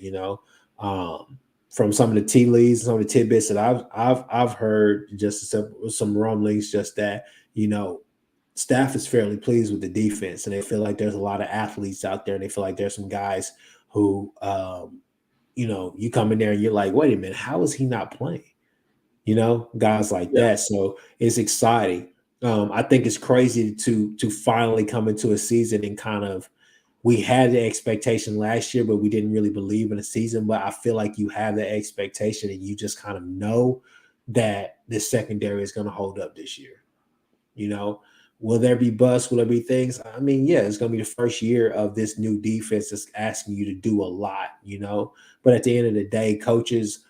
from some of the tea leads, some of the tidbits that I've heard, just some rumblings, just that, staff is fairly pleased with the defense, and they feel like there's a lot of athletes out there, and they feel like there's some guys who, you come in there and you're like, wait a minute, how is he not playing? Guys like
Yeah.
that. So it's exciting. I think it's crazy to finally come into a season and kind of, we had the expectation last year, but we didn't really believe in the season. But I feel like you have the expectation and you just kind of know that this secondary is going to hold up this year. Will there be busts? Will there be things? I mean, yeah, it's going to be the first year of this new defense that's asking you to do a lot, But at the end of the day, coaches,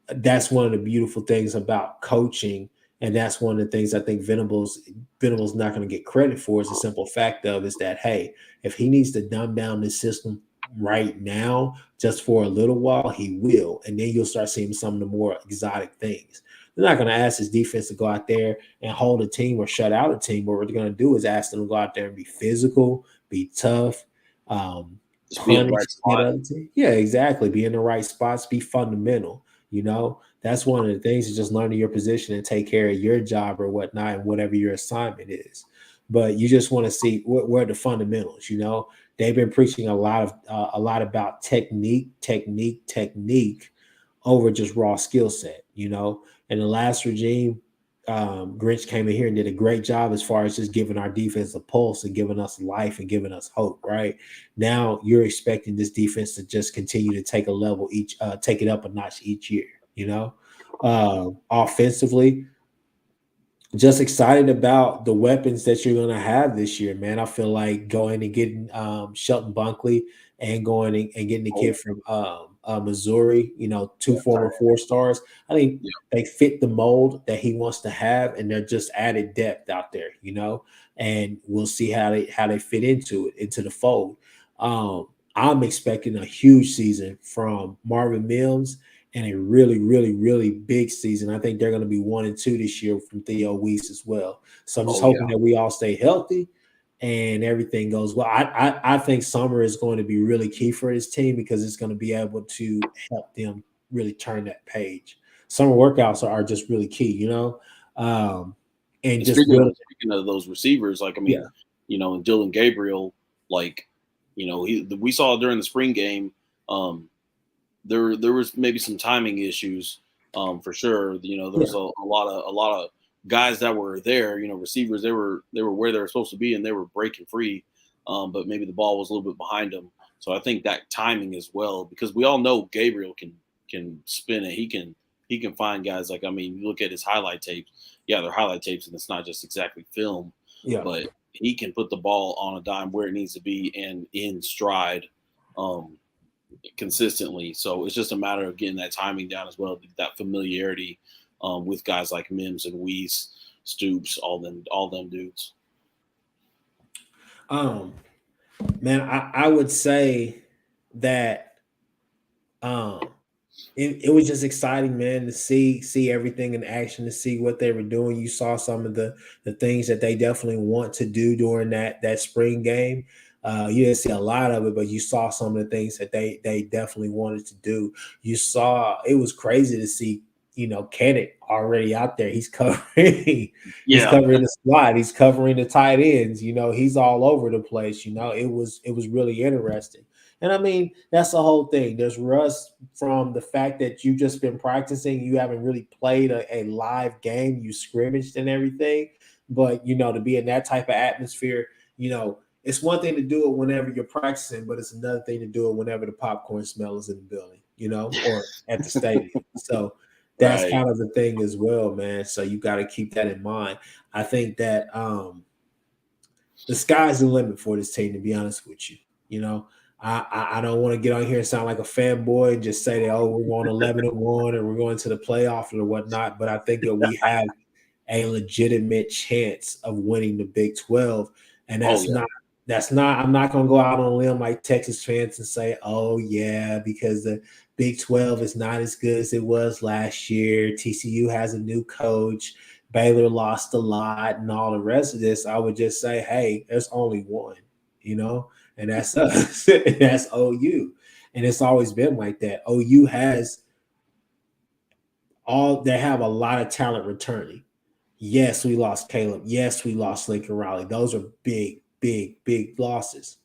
that's one of the beautiful things about coaching. And that's one of the things I think Venables not going to get credit for, is the simple fact of is that, hey, if he needs to dumb down this system right now, just for a little while, he will. And then you'll start seeing some of the more exotic things. They're not going to ask his defense to go out there and hold a team or shut out a team. What we're going to do is ask them to go out there and be physical, be tough,
Just be in the right spot.
Yeah, exactly. Be in the right spots, be fundamental. That's one of the things, is just learning your position and take care of your job or whatnot, and whatever your assignment is. But you just want to see where the fundamentals. They've been preaching a lot about technique over just raw skill set. And the last regime, Grinch came in here and did a great job as far as just giving our defense a pulse and giving us life and giving us hope. Right now, you're expecting this defense to just continue to take it up a notch each year. Offensively, just excited about the weapons that you're going to have this year, man. I feel like going and getting Shelton Bunkley and going and getting the kid from Missouri, two former 4-stars. I think they fit the mold that he wants to have, and they're just added depth out there, and we'll see how they fit into the fold. I'm expecting a huge season from Marvin Mims, and a really, really, really big season. I think they're going to be 1-2 this year from Theo Weiss as well. So I'm just hoping that we all stay healthy and everything goes well. I think summer is going to be really key for this team, because it's going to be able to help them really turn that page. Summer workouts are just really key, and just
speaking of those receivers, and Dylan Gabriel, we saw during the spring game, there was maybe some timing issues, for sure. There was a lot of guys that were there, receivers, they were where they were supposed to be, and they were breaking free, but maybe the ball was a little bit behind them. So I think that timing as well, because we all know Gabriel can spin it. He can find guys. You look at his highlight tapes. Yeah, they're highlight tapes, and it's not just exactly film.
Yeah.
But he can put the ball on a dime where it needs to be and in stride, consistently. So it's just a matter of getting that timing down as well, that familiarity with guys like Mims and Weiss, Stoops, all them dudes.
Man, I would say that it was just exciting, man, to see everything in action, to see what they were doing. You saw some of the things that they definitely want to do during that spring game. You didn't see a lot of it, but you saw some of the things that they definitely wanted to do. You saw, it was crazy to see, Kenneth already out there. He's covering, he's covering the slot, he's covering the tight ends. He's all over the place. It was really interesting. And I mean, that's the whole thing. There's rust from the fact that you've just been practicing. You haven't really played a live game. You scrimmaged and everything. But, to be in that type of atmosphere, it's one thing to do it whenever you're practicing, but it's another thing to do it whenever the popcorn smell is in the building, or at the stadium. So that's kind of the thing as well, man. So you got to keep that in mind. I think that the sky's the limit for this team, to be honest with you. I don't want to get on here and sound like a fanboy and just say that, we're going 11-1 and we're going to the playoff or whatnot. But I think that we have a legitimate chance of winning the Big 12. And I'm not going to go out on a limb like Texas fans and say, oh yeah, because Big 12 is not as good as it was last year. TCU has a new coach. Baylor lost a lot and all the rest of this. I would just say, hey, there's only one, and that's us. That's OU. And it's always been like that. OU they have a lot of talent returning. Yes, we lost Caleb. Yes, we lost Lincoln Riley. Those are big, big, big losses.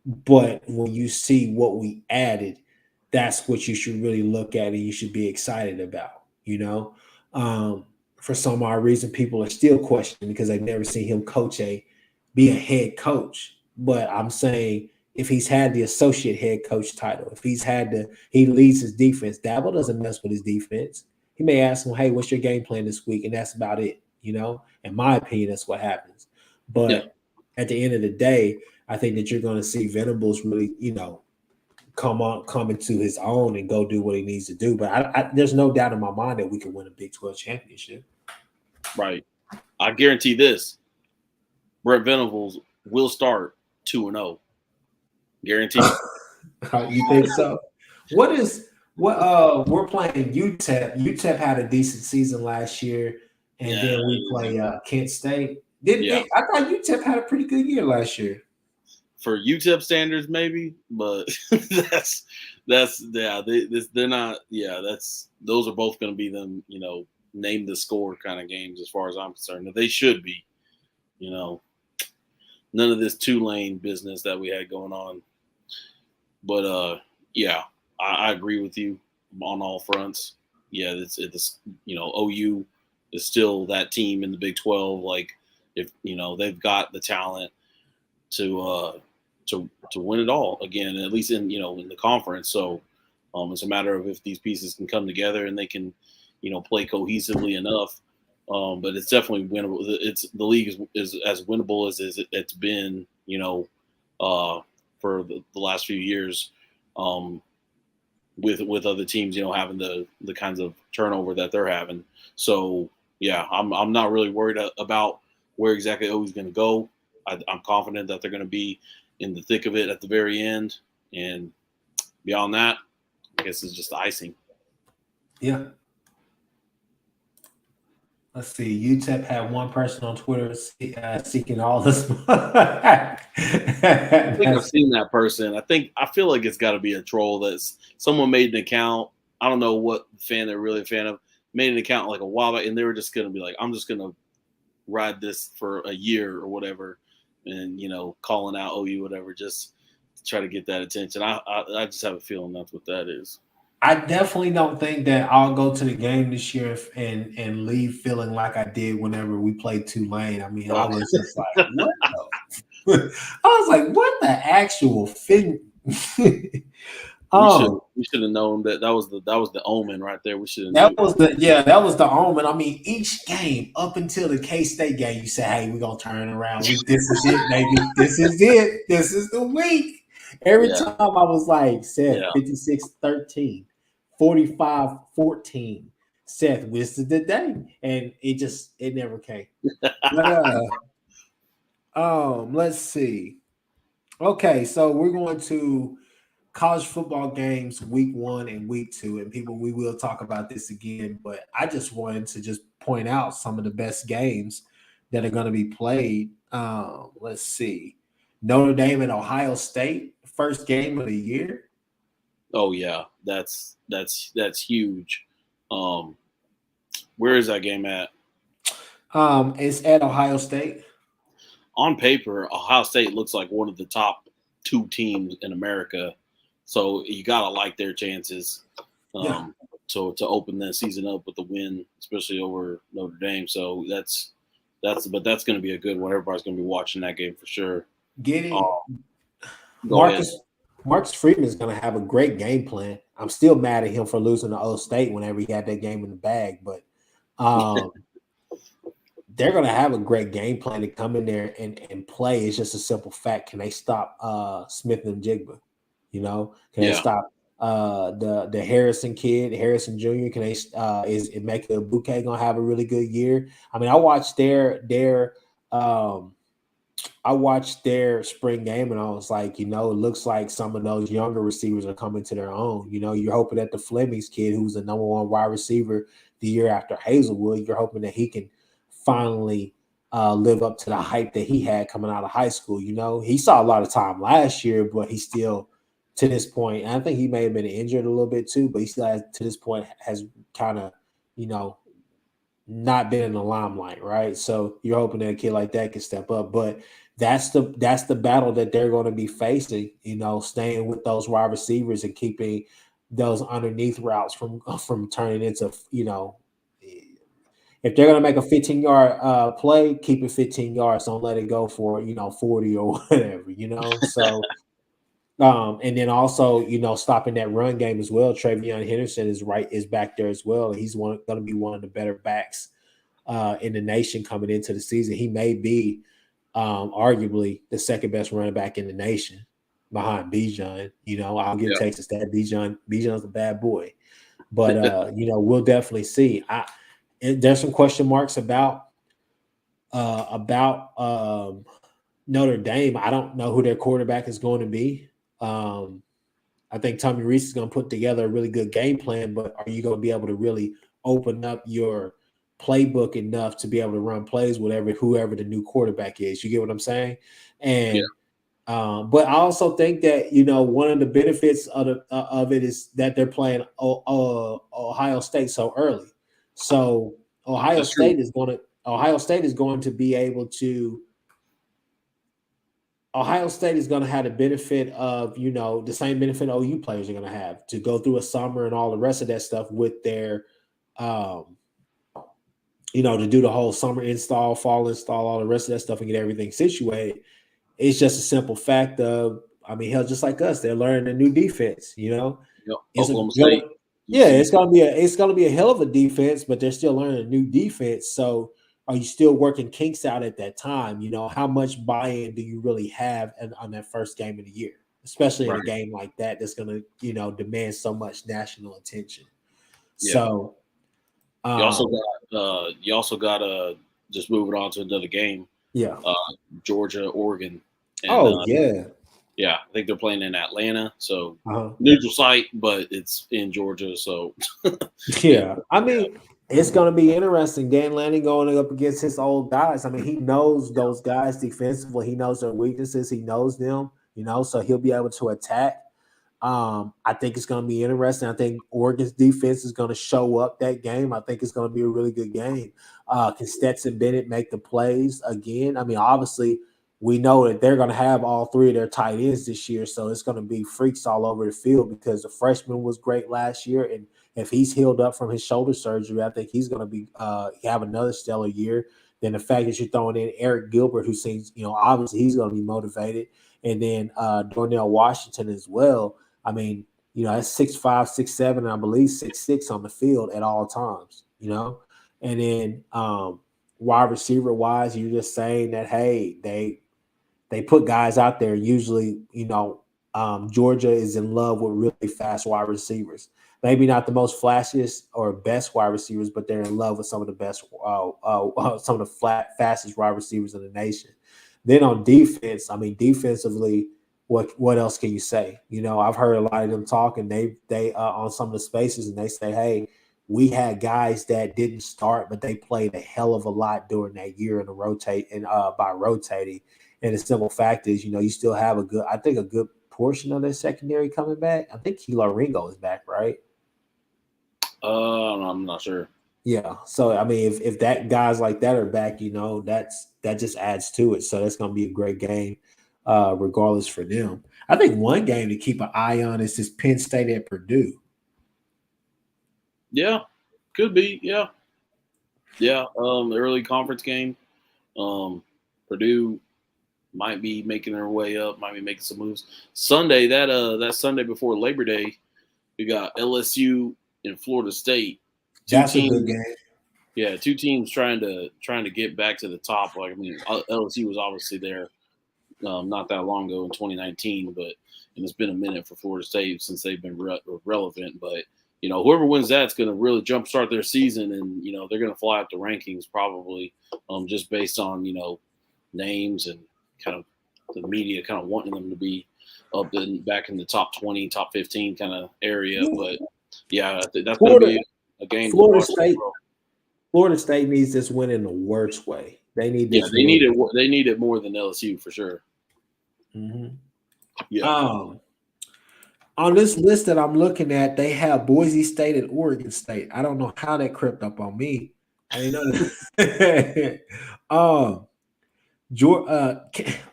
But when you see what we added, that's what you should really look at and you should be excited about. For some odd reason, people are still questioning because they've never seen him be a head coach. But I'm saying if he's had the associate head coach title, if he leads his defense. Dabo doesn't mess with his defense. He may ask him, hey, what's your game plan this week? And that's about it. In my opinion, that's what happens. But at the end of the day, I think that you're going to see Venables really, come into his own and go do what he needs to do. But there's no doubt in my mind that we can win a Big 12 championship.
Right. I guarantee this. Brett Venables will start 2-0. Guaranteed.
You think so? We're playing UTEP. UTEP had a decent season last year, and then we play Kent State. I thought UTEP had a pretty good year last year.
For UTEP standards, maybe, but they're not. Yeah, those are both going to be them. Name the score kind of games as far as I'm concerned. They should be. None of this Tulane business that we had going on. But I agree with you on all fronts. Yeah, it's OU is still that team in the Big 12. Like, if they've got the talent to win it all again, at least in the conference. So it's a matter of if these pieces can come together and they can play cohesively enough. But it's definitely winnable. The league is as winnable as it's been for the last few years, with other teams having the kinds of turnover that they're having. So yeah, I'm not really worried about where exactly OU's going to go. I'm confident that they're going to be in the thick of it at the very end, and beyond that, I guess it's just the icing.
Yeah. Let's see. UTEP had one person on Twitter seeking all this.
I think I've seen that person. I feel like it's got to be a troll. That's someone made an account. I don't know what fan they're really a fan of. Made an account like a while back, and they were just going to be like, I'm just going to ride this for a year or whatever, and calling out OU whatever, just to try to get that attention. I just have a feeling that's what that is.
I definitely don't think that I'll go to the game this year and leave feeling like I did whenever we played Tulane. I mean, I was just like, what I was like, what the actual thing?
We should have known that was the omen right there. We should have.
That was the omen. I mean, each game up until the K-State game, you say, "Hey, we're gonna turn around. This is it, baby. This is it. This is the week." Every time I was like, Seth, 56-13, 45-14. Seth, this is the day. And it never came. But, let's see. Okay, so we're going to college football games week 1 and week 2. And people, we will talk about this again, but I just wanted to just point out some of the best games that are going to be played. Let's see. Notre Dame and Ohio State, first game of the year.
Oh yeah, that's huge. Where is that game at?
It's at Ohio State.
On paper, Ohio State looks like one of the top 2 teams in America, so you gotta like their chances to open the season up with a win, especially over Notre Dame. So that's going to be a good one. Everybody's going to be watching that game for sure.
Get it. Marcus Freeman is going to have a great game plan. I'm still mad at him for losing to Ohio State whenever he had that game in the bag, but they're going to have a great game plan to come in there and play. It's just a simple fact. Can they stop Smith and Jigba? Can they stop the Harrison kid, Harrison Jr.? Can they is Emeka Ibuke going to have a really good year? I mean, I watched their watched their spring game and I was like, it looks like some of those younger receivers are coming to their own. You're hoping that the Flemings kid, who's the number one wide receiver the year after Hazelwood, you're hoping that he can finally live up to the hype that he had coming out of high school. He saw a lot of time last year, but he still, to this point, and I think he may have been injured a little bit too, but he still has, to this point, has kind of, not been in the limelight, right? So you're hoping that a kid like that can step up, but that's the battle that they're going to be facing. Staying with those wide receivers and keeping those underneath routes from turning into, if they're going to make a 15-yard play, keep it 15 yards. Don't let it go for 40 or whatever. So. And then also, stopping that run game as well. Travion Henderson is back there as well. He's going to be one of the better backs in the nation coming into the season. He may be arguably the second best running back in the nation behind Bijan. I'll give Texas that. Bijan's a bad boy, but we'll definitely see. There's some question marks about Notre Dame. I don't know who their quarterback is going to be. I think Tommy Rees is going to put together a really good game plan, but are you going to be able to really open up your playbook enough to be able to run plays with whoever the new quarterback is? You get what I'm saying? And but I also think that one of the benefits of it is that they're playing Ohio State so early. So Ohio State is going to be able to. Ohio State is going to have the benefit of, the same benefit OU players are going to have to go through a summer and all the rest of that stuff with their, to do the whole summer install, fall install, all the rest of that stuff and get everything situated. It's just a simple fact of, hell, just like us, they're learning a new defense,
Oklahoma State.
It's gonna be a hell of a defense, but they're still learning a new defense. So are you still working kinks out at that time? How much buy-in do you really have on that first game of the year, especially in a game like that that's going to, demand so much national attention. Yeah. So
you also got just moving on to another game.
Yeah.
Georgia, Oregon.
And,
yeah, I think they're playing in Atlanta, so neutral site, but it's in Georgia, so
yeah. It's going to be interesting. Dan Lanning going up against his old guys. He knows those guys defensively. He knows their weaknesses. He knows them, so he'll be able to attack. I think it's going to be interesting. I think Oregon's defense is going to show up that game. I think it's going to be a really good game. Can Stetson Bennett make the plays again? Obviously, we know that they're going to have all three of their tight ends this year, so it's going to be freaks all over the field because the freshman was great last year, and if he's healed up from his shoulder surgery, I think he's going to be have another stellar year. Then the fact that you're throwing in Eric Gilbert, who seems, obviously he's going to be motivated, and then Darnell Washington as well. That's 6'5", 6'7", and I believe 6'6" on the field at all times, And then wide receiver wise, you're just saying that, hey, they put guys out there. Usually, Georgia is in love with really fast wide receivers. Maybe not the most flashiest or best wide receivers, but they're in love with some of the best, some of the fastest wide receivers in the nation. Then on defense, defensively, what else can you say? I've heard a lot of them talk, and they on some of the spaces, and they say, hey, we had guys that didn't start, but they played a hell of a lot during that year in by rotating. And the simple fact is, you still have a good portion of their secondary coming back. I think Kilo Ringo is back, right?
I'm not sure.
Yeah. So if that guys like that are back, that just adds to it. So that's going to be a great game, regardless for them. I think one game to keep an eye on is this Penn State at Purdue.
Yeah, could be. Yeah. The early conference game. Purdue might be making their way up, might be making some moves. Sunday, that Sunday before Labor Day, we got LSU and Florida State.
That's a good game.
Yeah, two teams trying to get back to the top. LSU was obviously there not that long ago in 2019, and it's been a minute for Florida State since they've been relevant. But whoever wins that's going to really jumpstart their season, and they're going to fly up the rankings probably, just based on names and kind of the media kind of wanting them to be back in the top 20, top 15 kind of area. But yeah, I think that's going to be a game to
Florida
watch.
State. Florida State needs this win in the worst way. They need this.
They need it. They need it more than LSU for sure.
Mm-hmm.
Yeah.
On this list that I'm looking at, they have Boise State and Oregon State. I don't know how that crept up on me. I didn't know.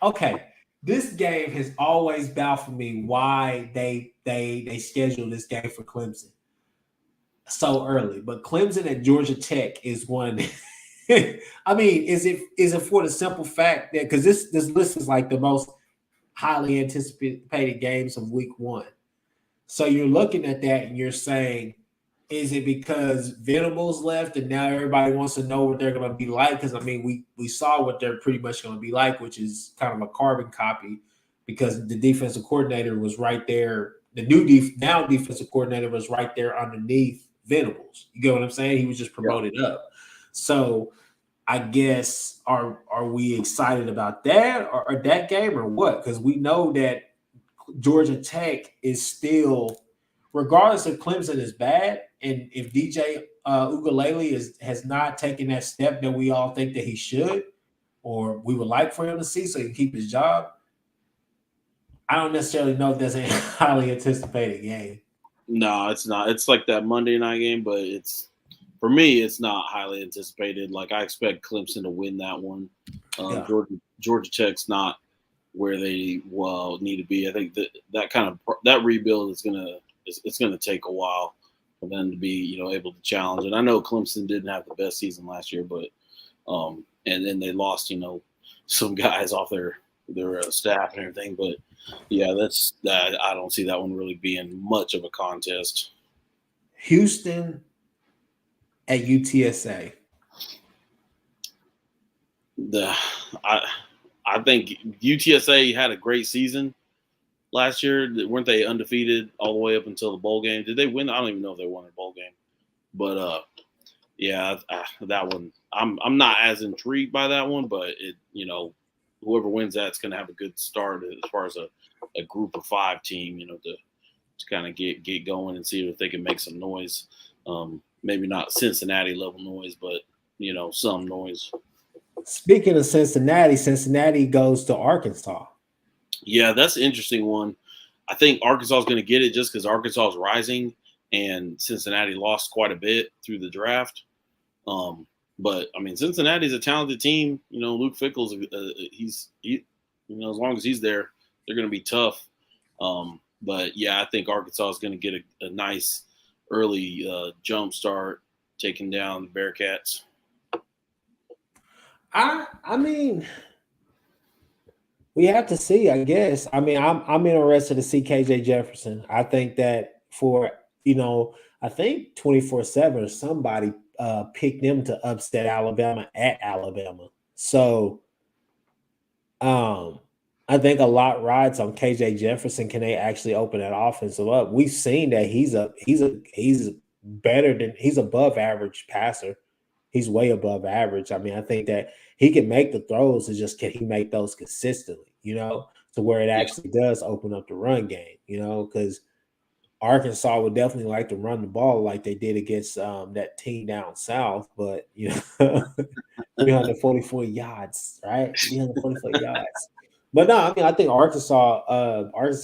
Okay. This game has always baffled me why they scheduled this game for Clemson so early. But Clemson at Georgia Tech is one. I mean, is it for the simple fact that because this list is like the most highly anticipated games of week one. So you're looking at that and you're saying, is it because Venables left and now everybody wants to know what they're going to be like? Because, I mean, we saw what they're pretty much going to be like, which is kind of a carbon copy because the defensive coordinator was right there. The now defensive coordinator was right there underneath Venables. You get what I'm saying? He was just promoted up. So I guess are we excited about that or that game or what? Because we know that Georgia Tech is still, regardless if Clemson is bad, and if DJ Ugalele has not taken that step that we all think that he should, or we would like for him to see so he can keep his job, I don't necessarily know if that's a highly anticipated game.
No, it's not. It's like that Monday night game, but for me, it's not highly anticipated. Like I expect Clemson to win that one. Georgia Tech's not where they need to be. I think that rebuild is gonna take a while for them to be able to challenge. And I know Clemson didn't have the best season last year, but and then they lost some guys off their staff and everything. But yeah, that's that. I don't see that one really being much of a contest.
Houston at UTSA.
I think UTSA had a great season last year. Weren't they undefeated all the way up until the bowl game? Did they win? I don't even know if they won a bowl game. But yeah, that one I'm not as intrigued by that one. But whoever wins that's going to have a good start as far as a group of 5 team. To kind of get going and see if they can make some noise. Maybe not Cincinnati level noise, but some noise.
Speaking of Cincinnati goes to Arkansas.
Yeah, that's an interesting one. I think Arkansas is going to get it just because Arkansas is rising and Cincinnati lost quite a bit through the draft. But I mean, Cincinnati's a talented team. Luke Fickell's as long as he's there, they're going to be tough. But yeah, I think Arkansas is going to get a nice early jump start, taking down the Bearcats.
I mean, we have to see, I guess. I mean, I'm interested to see KJ Jefferson. I think that I think 24/7 or somebody picked them to upset Alabama at Alabama. So I think a lot rides on KJ Jefferson. Can they actually open that offensive up? We've seen that he's above average passer. He's way above average. I mean, I think that he can make the throws. It's just, can he make those consistently, to where it actually does open up the run game, because Arkansas would definitely like to run the ball like they did against that team down south. But, 344 yards, right? 344 yards. But no, I mean, I think Arkansas has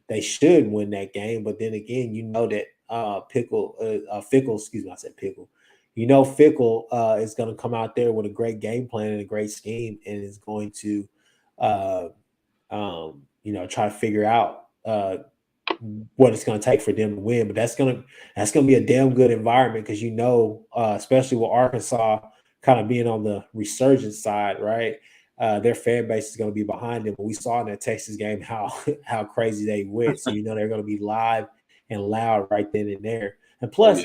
they should win that game. But then again, that Fickell, I said Pickle. Fickell is going to come out there with a great game plan and a great scheme, and is going to, try to figure out what it's going to take for them to win. But that's going to be a damn good environment because especially with Arkansas kind of being on the resurgence side, right? Their fan base is going to be behind them. But we saw in that Texas game how crazy they went. So they're going to be live and loud right then and there. And plus,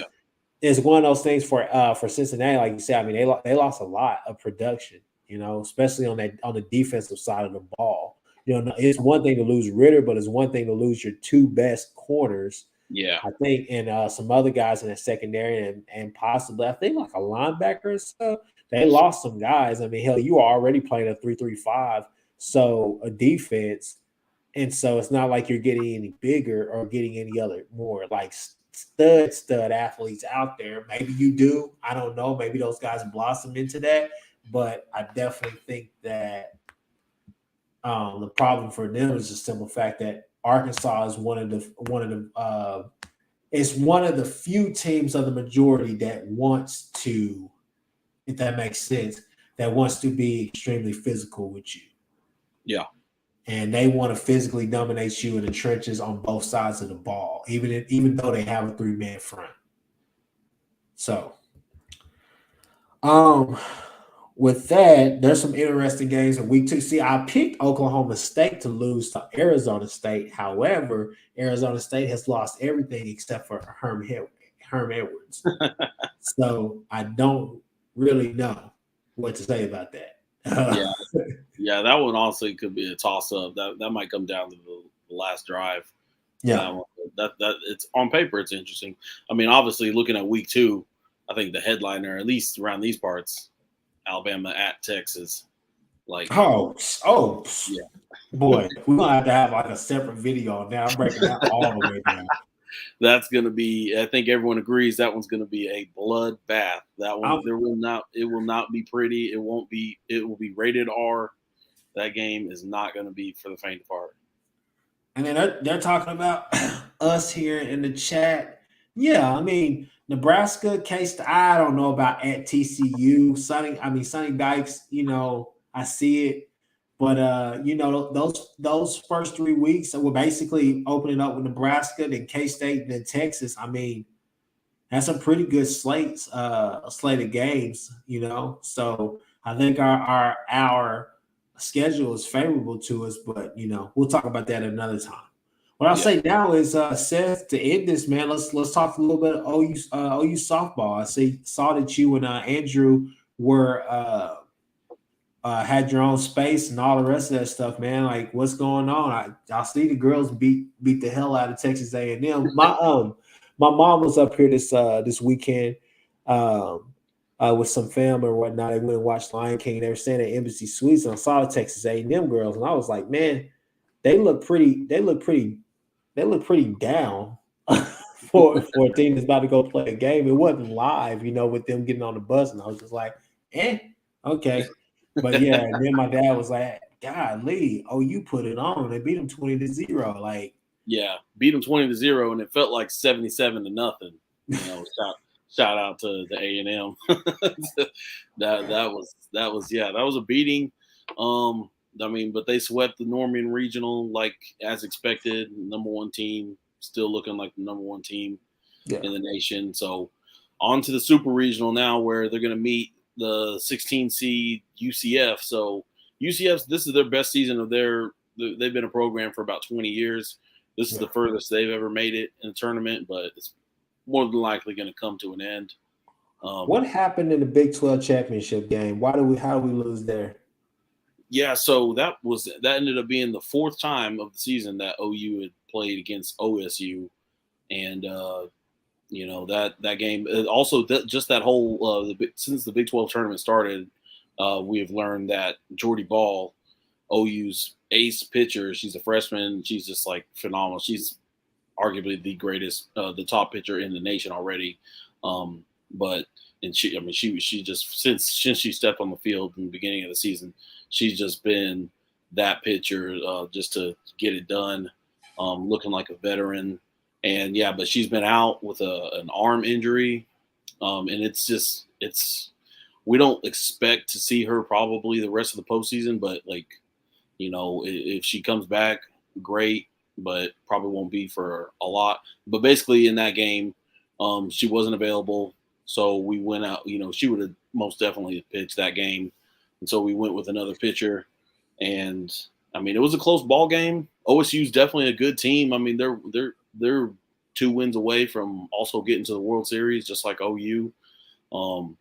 it's one of those things for Cincinnati, like you said. I mean, they lost a lot of production, especially on the defensive side of the ball. It's one thing to lose Ritter, but it's one thing to lose your 2 best corners.
Yeah,
I think, and some other guys in the secondary, and possibly I think like a linebacker or so they lost some guys. I mean, hell, you are already playing a 3-3-5, so a defense, and so it's not like you're getting any bigger or getting any other more like stud athletes out there. Maybe you do. I don't know. Maybe those guys blossom into that, but I definitely think that the problem for them is the simple fact that Arkansas is it's one of the few teams of the majority that wants to, if that makes sense, that wants to be extremely physical with you.
Yeah.
And they want to physically dominate you in the trenches on both sides of the ball, even though they have a 3-man front. So, with that, there's some interesting games in week 2. See, I picked Oklahoma State to lose to Arizona State. However, Arizona State has lost everything except for Herm Edwards. So I don't really know what to say about that.
Yeah, that one also could be a toss-up. That might come down to the last drive.
Yeah,
that it's on paper, it's interesting. I mean, obviously, looking at week 2, I think the headliner, at least around these parts, Alabama at Texas. Like,
yeah, boy, we're gonna have to have like a separate video on that. I'm breaking that all the way down.
That's gonna be. I think everyone agrees that one's gonna be a bloodbath. That one, it will not be pretty. It won't be. It will be rated R. That game is not gonna be for the faint of heart.
And then they're talking about us here in the chat. Yeah, I mean Nebraska, K-State. I don't know about at TCU. Sonny Dykes. I see it, but those first 3 weeks we're basically opening up with Nebraska, then K-State, then Texas. I mean, that's a pretty good slate of games. So I think our schedule is favorable to us, but we'll talk about that another time. What I'll say now is, Seth, to end this, man, let's talk a little bit of OU softball. I saw that you and Andrew were had your own space and all the rest of that stuff, man. Like, what's going on? I see the girls beat the hell out of Texas A&M. My mom was up here this weekend. With some family or whatnot. They went and watched Lion King. They were staying at Embassy Suites, and I saw the Texas A&M girls, and I was like, man, they look pretty down for a team that's about to go play a game. It wasn't live, with them getting on the bus, and I was just like, okay. But yeah, and then my dad was like, golly, you put it on. They beat them 20-0. Like,
yeah, beat them 20-0, and it felt like 77-0. Shout out to the A&M. that was a beating. I mean, but they swept the Norman Regional like as expected. Number 1 team, still looking like the number 1 team in the nation. So on to the Super Regional now, where they're going to meet the 16 seed UCF. So UCF, this is their best season of they've been a program for about 20 years. This is the furthest they've ever made it in a tournament, but it's more than likely going to come to an end.
What happened in the Big 12 championship game? How do we lose there?
Yeah, so that ended up being the 4th time of the season that OU had played against OSU, and that game. Also, just that whole since the Big 12 tournament started, we have learned that Jordy Ball, OU's ace pitcher, she's a freshman. She's just like phenomenal. She's arguably the greatest, the top pitcher in the nation already. She just since she stepped on the field in the beginning of the season, she's just been that pitcher just to get it done, looking like a veteran. And yeah, but she's been out with an arm injury, and we don't expect to see her probably the rest of the postseason. But if she comes back, great, but probably won't be for a lot. But basically, in that game, she wasn't available, so we went out. She would have most definitely pitched that game, and so we went with another pitcher. And I mean, it was a close ball game. OSU's definitely a good team. I mean, they're 2 wins away from also getting to the World Series, just like OU. And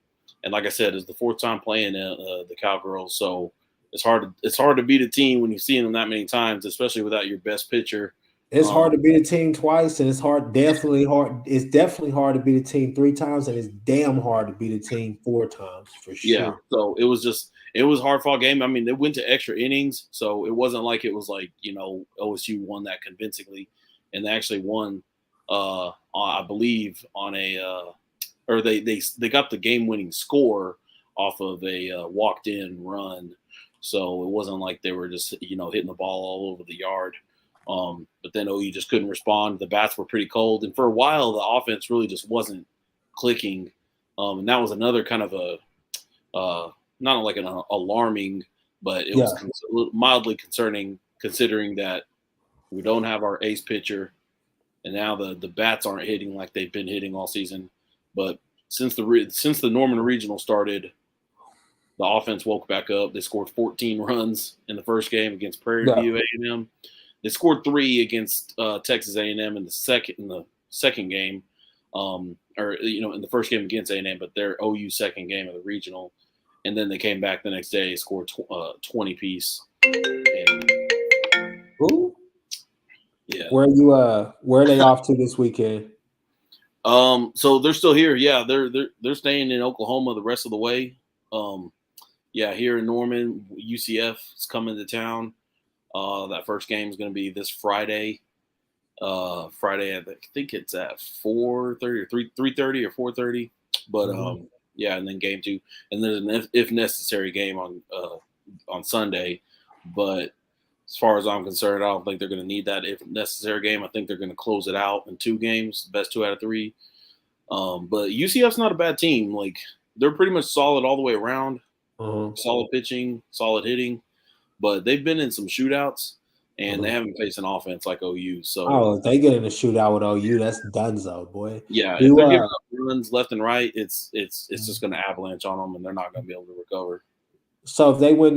like I said, it's the 4th time playing the Cowgirls, so it's hard to beat a team when you've seen them that many times, especially without your best pitcher.
It's hard to beat a team twice, and it's definitely hard. It's definitely hard to beat a team 3 times, and it's damn hard to beat a team 4 times for
Yeah.
sure.
So it was a hard fought game. I mean, they went to extra innings, so it wasn't like it was like, OSU won that convincingly, and they actually won. I believe on or they got the game winning score off of a walked in run. So it wasn't like they were just hitting the ball all over the yard. But then OU just couldn't respond. The bats were pretty cold, and for a while the offense really just wasn't clicking. And that was another kind of not like an alarming, but it was mildly concerning considering that we don't have our ace pitcher, and now the bats aren't hitting like they've been hitting all season. But since the Norman Regional started, the offense woke back up. They scored 14 runs in the first game against Prairie View A&M. They scored 3 against Texas A&M in the second game, in the first game against A&M, but their OU second game of the regional. And then they came back the next day, scored 20 piece.
Who?
Yeah.
Where are they off to this weekend?
So they're still here. Yeah, they're staying in Oklahoma the rest of the way. Here in Norman, UCF is coming to town. That first game is going to be this Friday. Friday, I think it's at 4:30 or 3:30 or 4:30. But and then game 2, and then an if necessary game on Sunday. But as far as I'm concerned, I don't think they're going to need that if necessary game. I think they're going to close it out in 2 games, best 2 out of 3. But UCF's not a bad team. Like, they're pretty much solid all the way around. Solid pitching, solid hitting, but they've been in some shootouts and they haven't faced an offense like OU. So
if they get in a shootout with OU, that's donezo, boy.
Yeah, if they're giving up runs left and right, it's just going to avalanche on them, and they're not going to be able to recover.
So if they win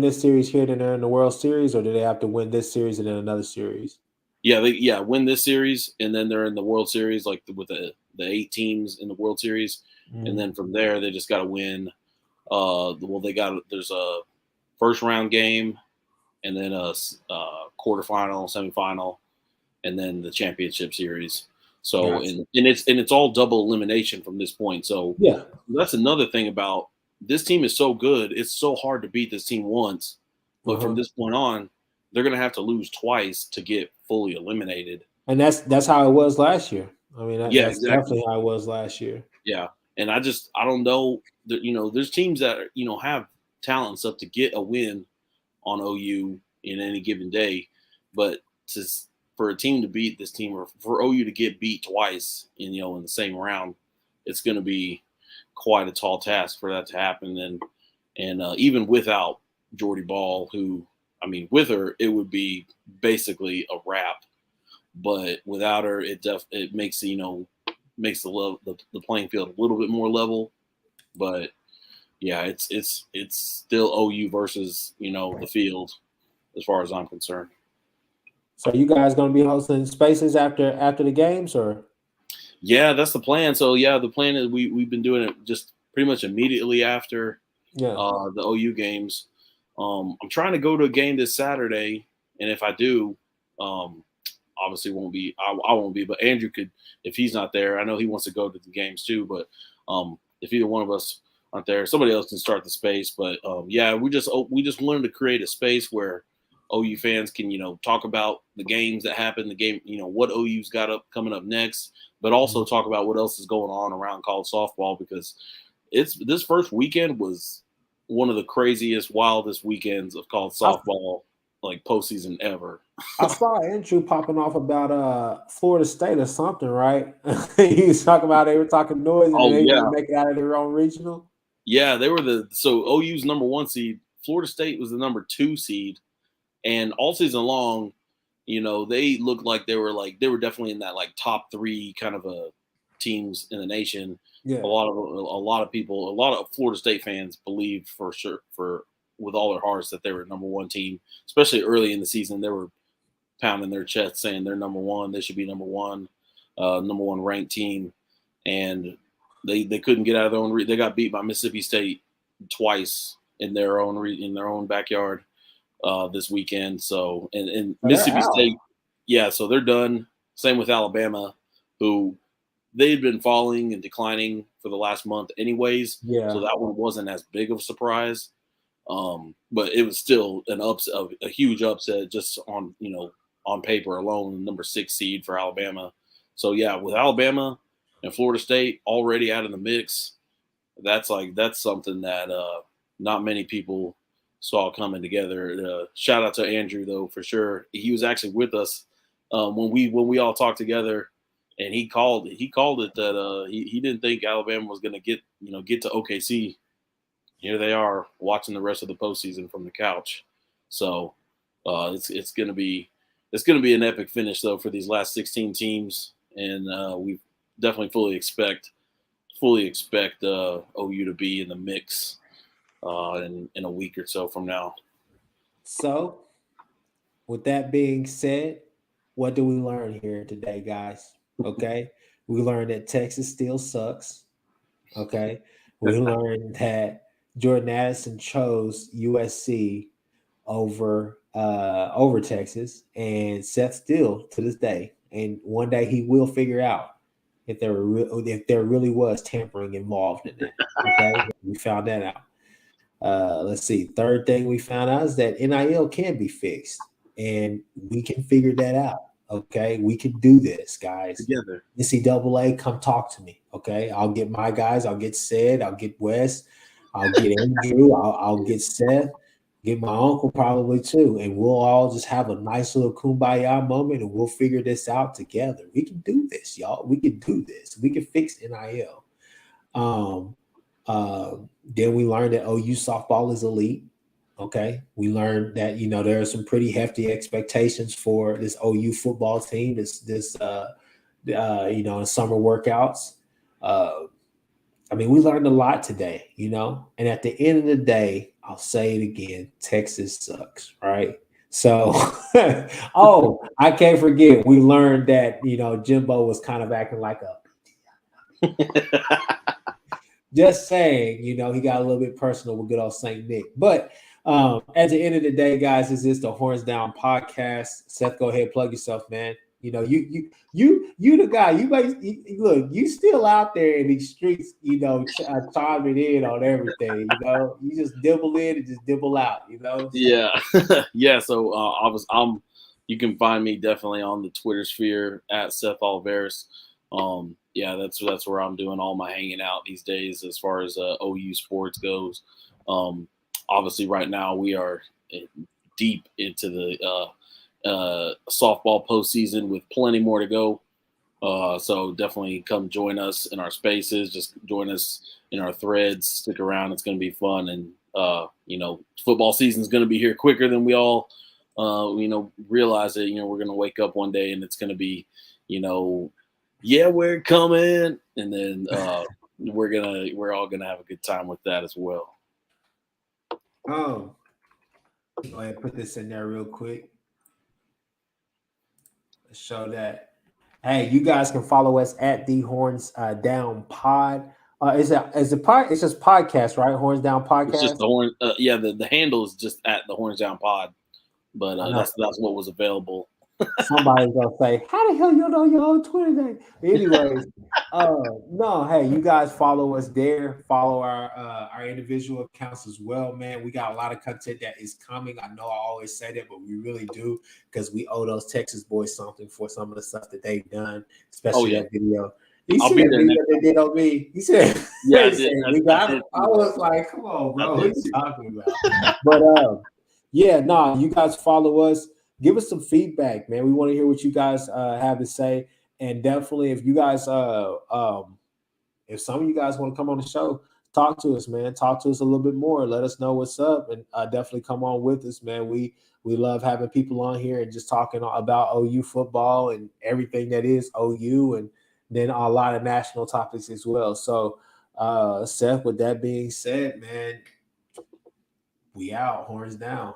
this series here, then they're in the World Series, or do they have to win this series and then another series?
Yeah, win this series, and then they're in the World Series, like with the 8 teams in the World Series, and then from there they just got to win. There's a first round game, and then a quarterfinal, semifinal, and then the championship series. So it's all double elimination from this point. So that's another thing about this team is so good. It's so hard to beat this team once, but from this point on, they're going to have to lose twice to get fully eliminated.
And that's how it was last year. I mean, that's
exactly.
definitely how it was last year.
Yeah, and I don't know that there's teams that have talent and stuff to get a win on OU in any given day, but for a team to beat this team, or for OU to get beat twice in the same round, it's going to be quite a tall task for that to happen. And even without Jordy Ball, who, I mean, with her it would be basically a wrap, but without her, it makes makes the playing field a little bit more level. But yeah, it's still OU versus the field as far as I'm concerned.
So you guys going to be hosting spaces after the games, or?
Yeah, that's the plan. So yeah, the plan is we've been doing it just pretty much immediately after the OU games. I'm trying to go to a game this Saturday, and if I do, obviously won't be I won't be, but Andrew could if he's not there. I know he wants to go to the games too, but if either one of us aren't there, somebody else can start the space. But we just wanted to create a space where OU fans can talk about the games that happen, the game, what OU's got coming up next, but also talk about what else is going on around college softball, because this first weekend was one of the craziest, wildest weekends of college softball, like postseason ever.
I saw Andrew popping off about Florida State or something, right? He was talking about they were talking noise and they didn't make it out of their own regional.
Yeah, they were so OU's number 1 seed. Florida State was the number 2 seed, and all season long, they looked like they were definitely in that like top 3 kind of teams in the nation. Yeah. A lot of people, a lot of Florida State fans believed for sure, with all their hearts, that they were number 1 team, especially early in the season. They were pounding their chest saying they're number 1. They should be number 1 ranked team. And they couldn't get out of their own. They got beat by Mississippi State twice in their own backyard this weekend. So and Mississippi State, yeah, so they're done. Same with Alabama, who they'd been falling and declining for the last month, anyways. So
Yeah.
that one wasn't as big of a surprise. But it was still a huge upset just on paper alone, number 6 seed for Alabama. So yeah, with Alabama and Florida State already out of the mix, that's something that not many people saw coming together. Shout out to Andrew though, for sure. He was actually with us when we all talked together, and he called it that he didn't think Alabama was going to get to OKC. Here they are watching the rest of the postseason from the couch. So it's gonna be an epic finish though for these last 16 teams, and we definitely fully expect OU to be in the mix in a week or so from now.
So, with that being said, what do we learn here today, guys? Okay. We learned that Texas still sucks. Okay. We learned that Jordan Addison chose USC over Texas, and Seth still to this day. And one day he will figure out if there really was tampering involved in it. Okay. We found that out. Let's see. Third thing we found out is that NIL can be fixed, and we can figure that out. Okay, we can do this, guys.
Together.
NCAA, come talk to me. Okay, I'll get my guys. I'll get Sid. I'll get Wes. I'll get Andrew. I'll get Seth. Get my uncle probably too, and we'll all just have a nice little kumbaya moment, and we'll figure this out together. We can do this, y'all. We can do this. We can fix NIL. Um, then we learned that OU softball is elite. Okay, we learned that there are some pretty hefty expectations for this OU football team. Summer workouts. Uh, I mean, we learned a lot today. And at the end of the day, I'll say it again: Texas sucks, right? So, oh, I can't forget. We learned that Jimbo was kind of acting like a just saying, he got a little bit personal with good old Saint Nick. But at the end of the day, guys, this is the Horns Down podcast. Seth, go ahead, plug yourself, man. You the guy. Look, you still out there in these streets, chiming in on everything. You just dibble in and just dibble out. So.
Yeah, yeah. So You can find me definitely on the Twitter sphere at Seth Oliveris. Yeah, that's where I'm doing all my hanging out these days as far as OU sports goes. Obviously, right now we are deep into the softball postseason with plenty more to go. So definitely come join us in our spaces. Just join us in our threads. Stick around. It's going to be fun. And, football season is going to be here quicker than we all, realize it. We're going to wake up one day and it's going to be, yeah, we're coming. And then we're all going to have a good time with that as well.
Go ahead and put this in there real quick. Let's show that. Hey, you guys can follow us at the Horns Down Pod. It's just podcast, right? Horns Down Podcast.
It's just the horn. The handle is just at the Horns Down Pod, but that's what was available.
Somebody's gonna say, "How the hell you know your own Twitter name?" Anyways, no, hey, you guys follow us there. Follow our individual accounts as well, man. We got a lot of content that is coming. I know I always say that, but we really do because we owe those Texas boys something for some of the stuff that they've done, especially that video. You see that video they did on me? He said,
"Yeah,
I was like, come on, bro, what are you talking about?" But you guys follow us. Give us some feedback, man. We want to hear what you guys have to say, and definitely if you guys, if some of you guys want to come on the show, talk to us, man. Talk to us a little bit more. Let us know what's up, and definitely come on with us, man. We love having people on here and just talking about OU football and everything that is OU, and then a lot of national topics as well. So, Seth, with that being said, man, we out. Horns down.